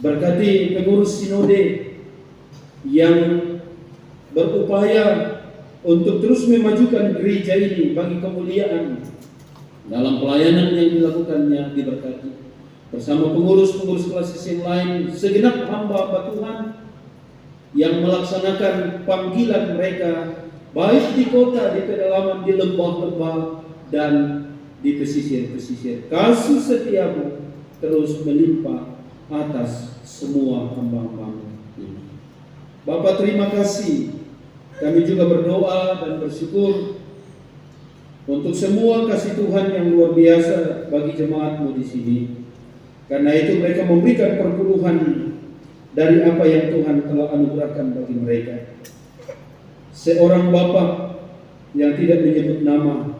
Speaker 1: Berkati pengurus sinode yang berupaya untuk terus memajukan gereja ini bagi kemuliaan dalam pelayanan yang dilakukannya, diberkati. Bersama pengurus-pengurus Klasis yang lain, segenap hamba-hamba Tuhan yang melaksanakan panggilan mereka baik di kota, di pedalaman, di lembah-lembah, dan di pesisir-pesisir. Kasih setiamu terus melimpah atas semua hamba-hamba ini. Bapak, terima kasih. Kami juga berdoa dan bersyukur untuk semua kasih Tuhan yang luar biasa bagi jemaatmu di sini. Karena itu mereka memberikan perpuluhan dari apa yang Tuhan telah anugerahkan bagi mereka. Seorang bapak yang tidak menyebut nama,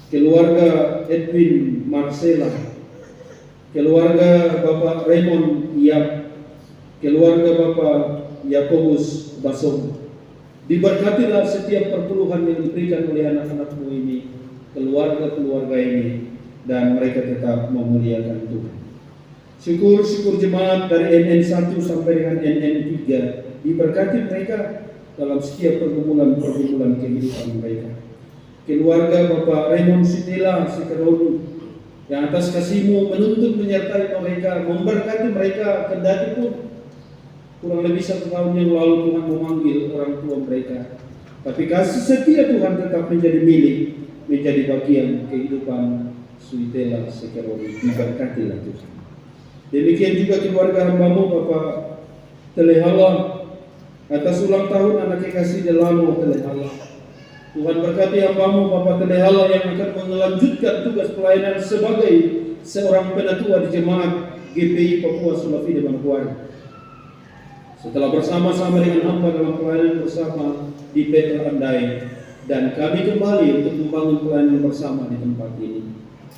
Speaker 1: keluarga Edwin Marcela, keluarga Bapak Raymond Yap, keluarga Bapak Yakobus Basom, diberkatilah setiap perpuluhan yang diberikan oleh anak-anakmu ini, keluarga-keluarga ini, dan mereka tetap memuliakan Tuhan. Syukur jemaat dari NN1 sampai dengan NN3 diberkati mereka dalam setiap pergumulan kehidupan mereka. Keluarga Bapak Raymond Sitila Sekeroni, yang atas kasih-Mu menuntun menyertai mereka, memberkati mereka, kendati pun kurang lebih 1 tahun yang lalu Tuhan memanggil orang tua mereka. Tapi kasih setia Tuhan tetap menjadi milik, menjadi bagian kehidupan Suitela Sekeroni. Diberkatilah Tuhan. Demikian juga keluarga hamba-Mu Bapak Telehala, atas ulang tahun anak kekasih Delano Telehala. Tuhan berkati hamba-Mu Bapak Telehala yang akan melanjutkan tugas pelayanan sebagai seorang penatua di jemaat GPI Papua Sulawesi Manokwari. Setelah bersama-sama dengan hamba dalam pelayanan bersama di PT Andai, dan kami kembali untuk membangun pelayanan bersama di tempat ini.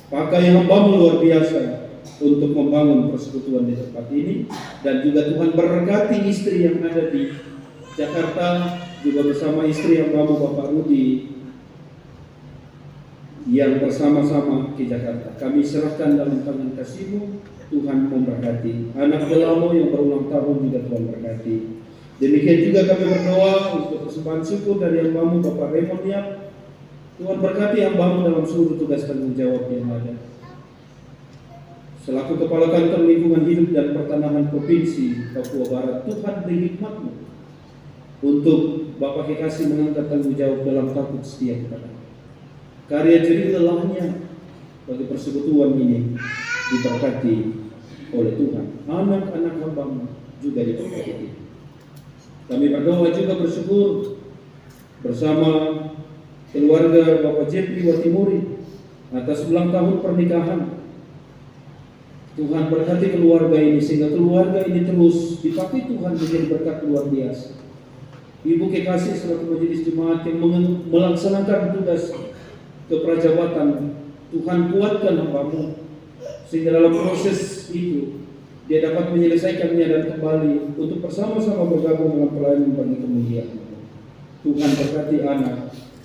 Speaker 1: Pakai hamba-Mu luar biasa untuk membangun persekutuan di tempat ini, dan juga Tuhan berkati istri yang ada di Jakarta, juga bersama istri hamba-Mu Bapak Rudi yang bersama-sama ke Jakarta. Kami serahkan dalam tangan kasih-Mu. Tuhan memberkati anak Delamo yang berulang tahun, juga Tuhan berkati. Demikian juga kami berdoa untuk persembahan syukur dari hamba-Mu Bapak Raymond Yap. Tuhan berkati hamba-Mu dalam seluruh tugas tanggung jawab yang ada. Selaku Kepala Kantor Lingkungan Hidup dan Pertanahan Provinsi Papua Barat, Tuhan beri hikmat-Mu untuk Bapak kekasih mengangkat tanggung jawab dalam takut setia kepada karya jerih lelahnya bagi persekutuan ini diberkati oleh Tuhan. Anak-anak hamba-Mu juga diberkati. Kami berdoa juga bersyukur bersama keluarga Bapak Jeffrey Watimuri atas ulang tahun pernikahan. Tuhan berkati keluarga ini sehingga keluarga ini terus dipakai Tuhan menjadi berkat luar biasa. Ibu kekasih selaku majelis jemaat yang melaksanakan tugas keprajawatan, Tuhan kuatkan hamba-Mu sehingga dalam proses itu dia dapat menyelesaikannya dan kembali untuk bersama-sama bergabung dalam pelayanan bagi kemuliaan. Tuhan berkati anak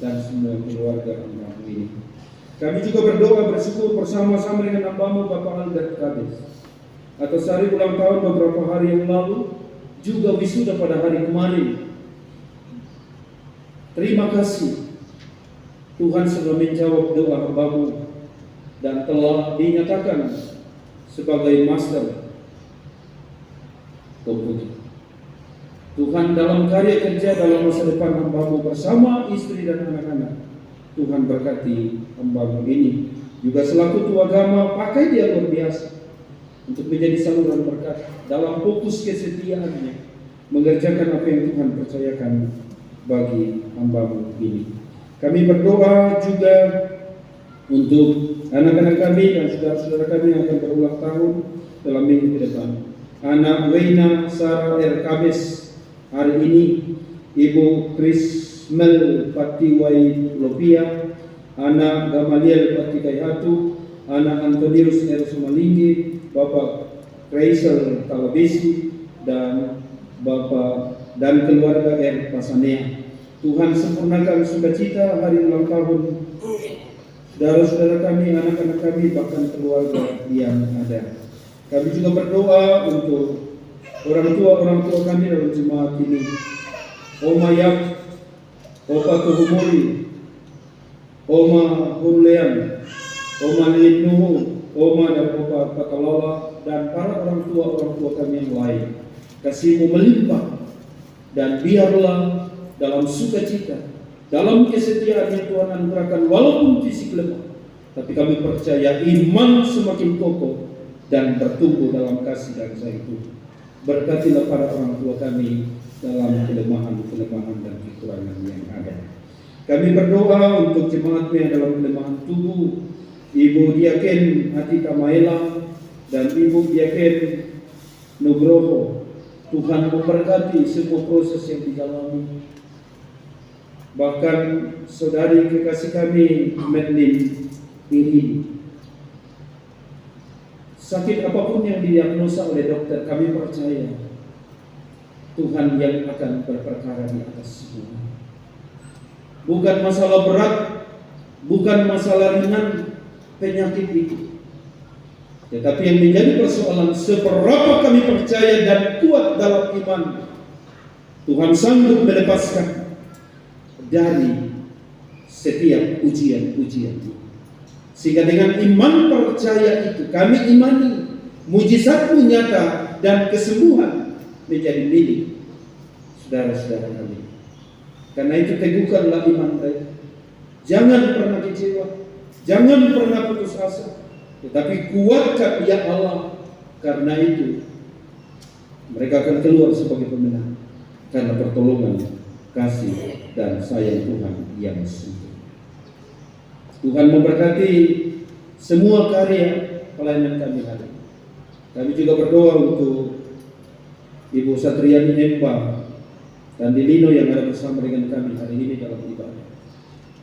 Speaker 1: dan semua keluarga hamba-Mu ini. Kami juga berdoa bersyukur bersama-sama dengan hamba-Mu Bapak Aldat Kades atas hari ulang tahun beberapa hari yang lalu, juga wisuda pada hari kemarin. Terima kasih Tuhan sudah menjawab doa hamba-Mu dan telah dinyatakan sebagai master komputer. Tuhan dalam karya kerja dalam masa depan hamba-Mu bersama istri dan anak-anak, Tuhan berkati hamba-Mu ini. Juga selaku tua agama, pakai dia luar biasa untuk menjadi saluran berkat dalam fokus kesetiaannya mengerjakan apa yang Tuhan percayakan bagi hamba-Mu ini. Kami berdoa juga untuk anak-anak kami dan saudara-saudara kami yang akan berulang tahun dalam minggu ke depan. Anak Weina Sarah R. Kabes hari ini, Ibu Krismel Patiwai Lopia, anak Gamaliel Patikayatu, anak Antonius R. Sumalinggi, Bapak Kreisel Talabesi, dan Bapak dan keluarga R. Pasanea. Tuhan sempurnakan sukacita hari ulang tahun saudara-saudara kami, anak-anak kami, bahkan keluarga yang ada. Kami juga berdoa untuk orang tua kami dalam jemaat ini. Oma Yap, Opa Tuhumuri, Oma Hunlean, Oma Lilin Nuhu, Oma dan Opa Patalola, dan para orang tua kami yang lain. Kasih-Mu melimpah, dan biarlah dalam sukacita, dalam kesetiaan yang Tuhan anugerahkan, walaupun fisik lemah, tapi kami percaya iman semakin kokoh dan bertumbuh dalam kasih dan sayang Tuhan. Berkatilah para orang tua kami dalam kelemahan dan kekurangan yang ada. Kami berdoa untuk jemaatmu yang dalam kelemahan tubuh, Ibu Diaken Atika Maela dan Ibu Diaken Nugroho. Tuhan memberkati semua proses yang dijalani. Bahkan saudari kekasih kami Medlin ini, sakit apapun yang didiagnosa oleh dokter, kami percaya Tuhan yang akan berperkara di atas semua. Bukan masalah berat, bukan masalah ringan penyakit itu, tetapi yang menjadi persoalan seberapa kami percaya dan kuat dalam iman. Tuhan sanggup melepaskan dari setiap ujian-ujian. Sehingga dengan iman percaya itu kami imani mujizat-Mu nyata dan kesembuhan menjadi milik saudara-saudara kami. Karena itu teguhkanlah iman mereka. Jangan pernah kecewa, jangan pernah putus asa, tetapi kuatkan ya Allah. Karena itu mereka akan keluar sebagai pemenang karena pertolongan, kasih dan sayang Tuhan yang sungguh. Tuhan memberkati semua karya pelayanan kami hari ini. Kami juga berdoa untuk Ibu Satriani Empa dan Dilino yang ada bersama dengan kami hari ini dalam ibadah.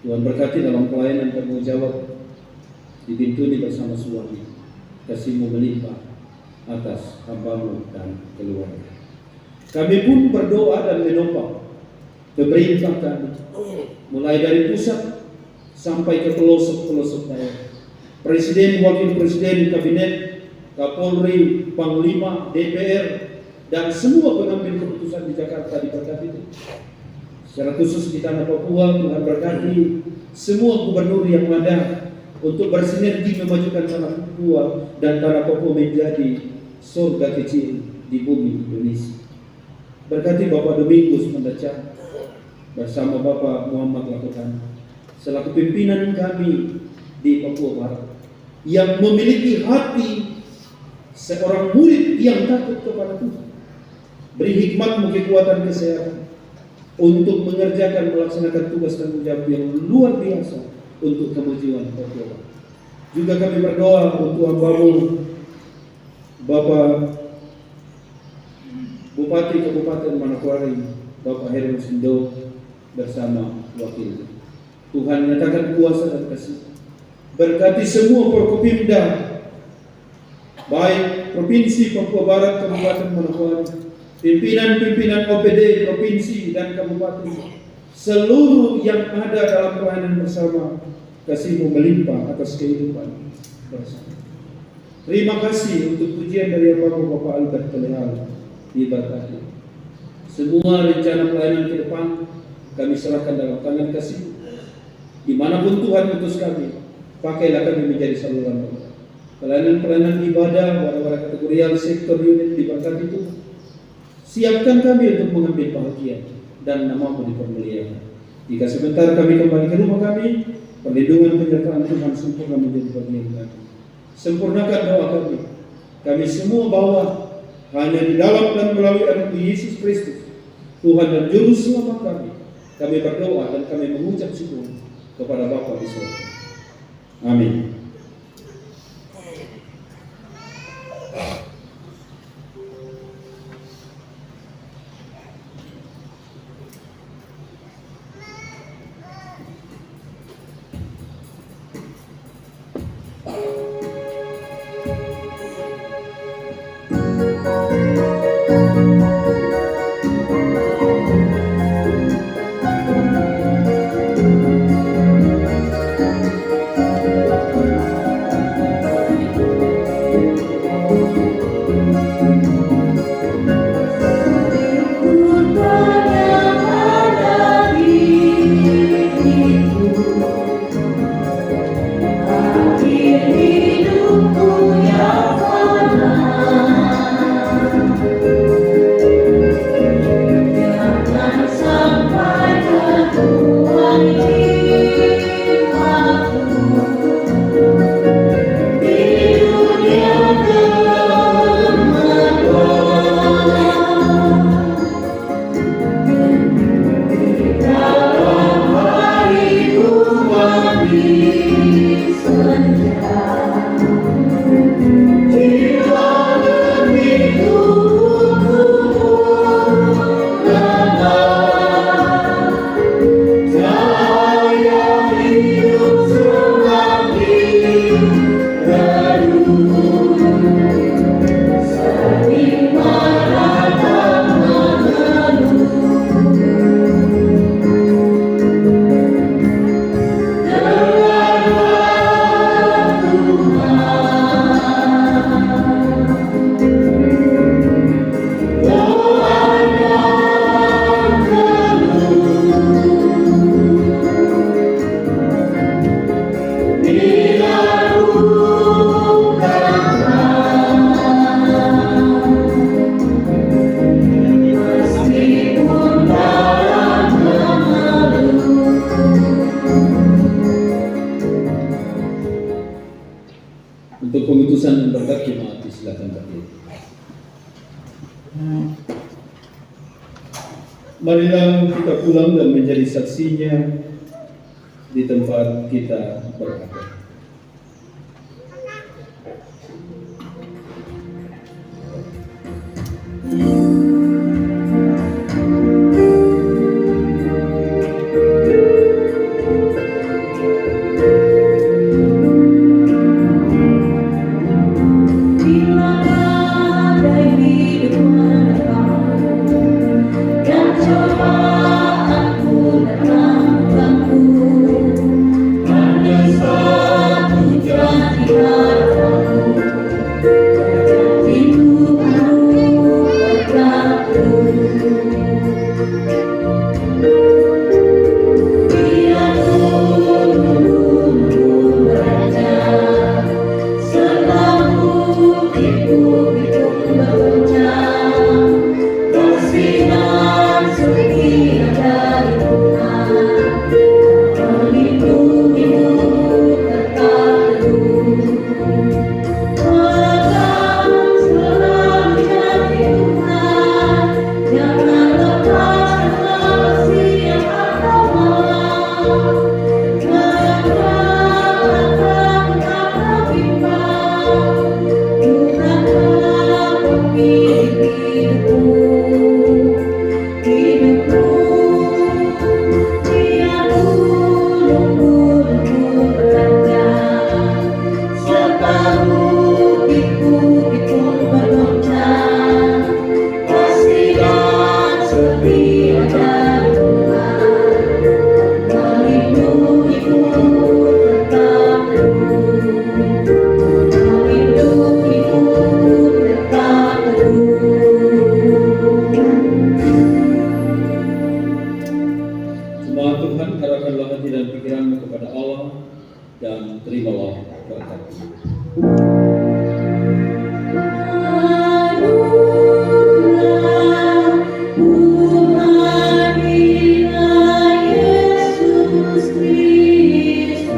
Speaker 1: Tuhan berkati dalam pelayanan tanggung jawab di pintu ini bersama suami. Kasih-Mu melimpah atas hamba-Mu dan keluarga. Kami pun berdoa dan menopang pemerintah kami, mulai dari pusat sampai ke pelosok-pelosok daerah. Presiden, wakil presiden, kabinet, Kapolri, Panglima, DPR, dan semua pengambil keputusan di Jakarta diberkati. Secara khusus di tanah Papua, Tuhan berkati semua gubernur yang ada untuk bersinergi memajukan tanah Papua dan tanah Papua menjadi surga kecil di bumi Indonesia. Berkati Bapak Domingus Mendaca bersama Bapak Muhammad Lakukan selaku pimpinan kami di Papua Barat yang memiliki hati seorang murid yang takut kepada Tuhan. Beri hikmat-Mu kekuatan kesehatan untuk melaksanakan tugas tanggung jawab yang luar biasa untuk kemajuan Papua. Juga kami berdoa untuk hamba-Mu Bapak Bupati Kabupaten Manokwari, Bapak Heru Sindo bersama wakil. Tuhan nyatakan kuasa dan kasih. Berkati semua Forkopimda, baik Provinsi Papua Barat, Kabupaten Manokwari, pimpinan-pimpinan OPD Provinsi dan Kabupaten, seluruh yang ada dalam pelayanan bersama. Kasih-Mu melimpah atas kehidupan bersama. Terima kasih untuk pujian dari Bapak Albert Kelehal. Diberkati. Semua rencana pelayanan ke depan kami serahkan dalam tangan kasih. Dimanapun Tuhan utus kami, pakailah kami menjadi saluran Tuhan. Pelayanan ibadah pada kategorial sektor unit diberkati Tuhan. Siapkan kami untuk mengambil bahagia dan nama-Mu dipermuliakan. Jika sebentar kami kembali ke rumah kami, perlindungan penyertaan Tuhan sempurna menjadi bagian kami. Sempurnakan doa kami. Kami semua bawa hanya di dalam dan melalui anak Yesus Kristus, Tuhan dan Juru Selamat kami. Kami berdoa dan kami mengucap syukur kepada Bapa di surga. Amin. jemaat silakan berdiri. Marilah kita pulang dan menjadi saksinya di tempat kita berada.
Speaker 2: Bila badai hidup menerpamu dan cobaan pun datang ganggu, ada satu janji harapanmu, hidupmu berlaku. Biar gunung-gunung beranjak, selalu bukit-bukit bergoncang, bersinar setia dari Tuhan, melindungimu tetap teguh. Pegang selalu janji Tuhan, jangan lepaskan kasih yang kau malam. Setia dari Tuhan, melindungimu tetap teguh, melindungimu tetap teguh.
Speaker 1: Jemaat Tuhan, arahkanlah hati dan pikiranmu kepada Allah dan terimalah berkat-Nya.
Speaker 2: Anugerah Tuhan kita Yesus Kristus,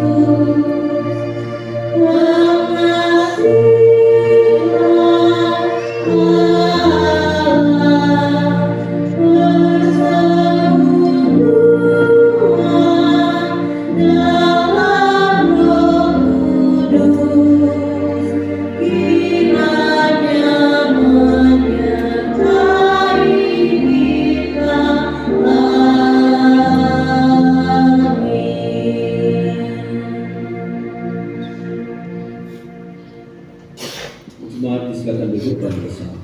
Speaker 2: pengasihan Allah, persekutuan dalam Roh Kudus, kiranya menyertai kita. Amin.
Speaker 1: Jemaat silakan duduk dan bersama.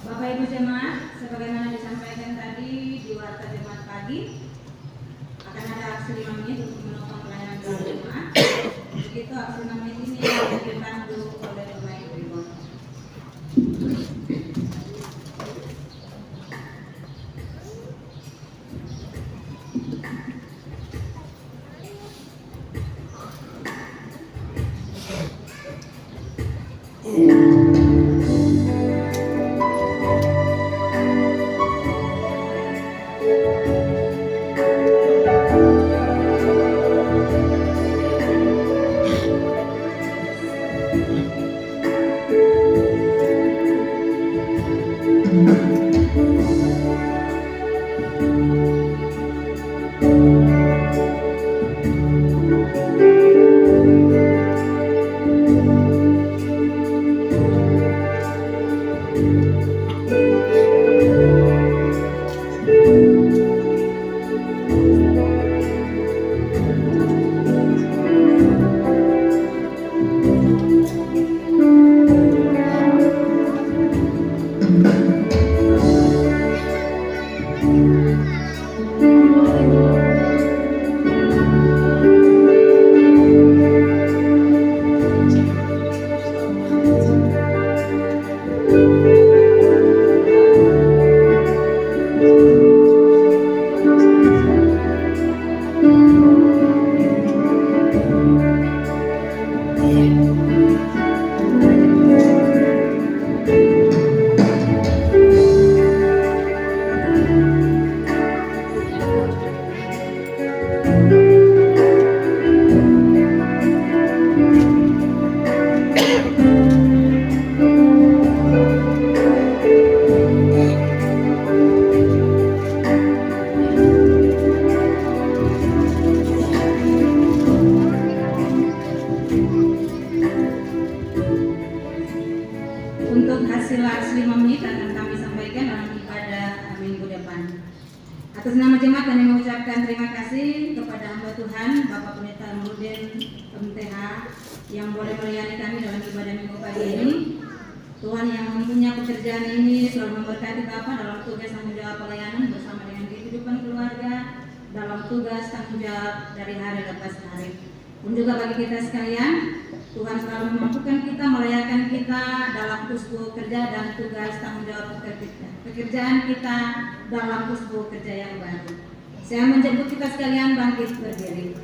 Speaker 7: Bapak Ibu jemaat, sebagaimana disampaikan tadi di warta jemaat pagi, akan ada aksi 5 menit untuk menopang pelayanan doa jemaat. Begitu aksi 5 menit ini akan dipandu oleh Bapak Ibu. Untuk hasil 5 menit akan kami sampaikan dalam ibadah minggu depan. Atas nama jemaat kami mengucapkan terima kasih kepada hamba Tuhan Bapak Pendeta Nurdin MTH yang boleh melayani kami dalam ibadah minggu pagi ini. Tuhan yang mempunyai pekerjaan ini selalu memberkati Bapak dalam tugas tanggung jawab pelayanan bersama dengan kehidupan keluarga dalam tugas tanggung jawab dari hari lepas hari. Pun juga bagi kita sekalian, Tuhan selalu memampukan kita, melayakan kita dalam pusku kerja dan tugas tanggung jawab pekerjaan kita dalam pusku kerja yang baru. Saya menjemput kita sekalian bangkit berdiri.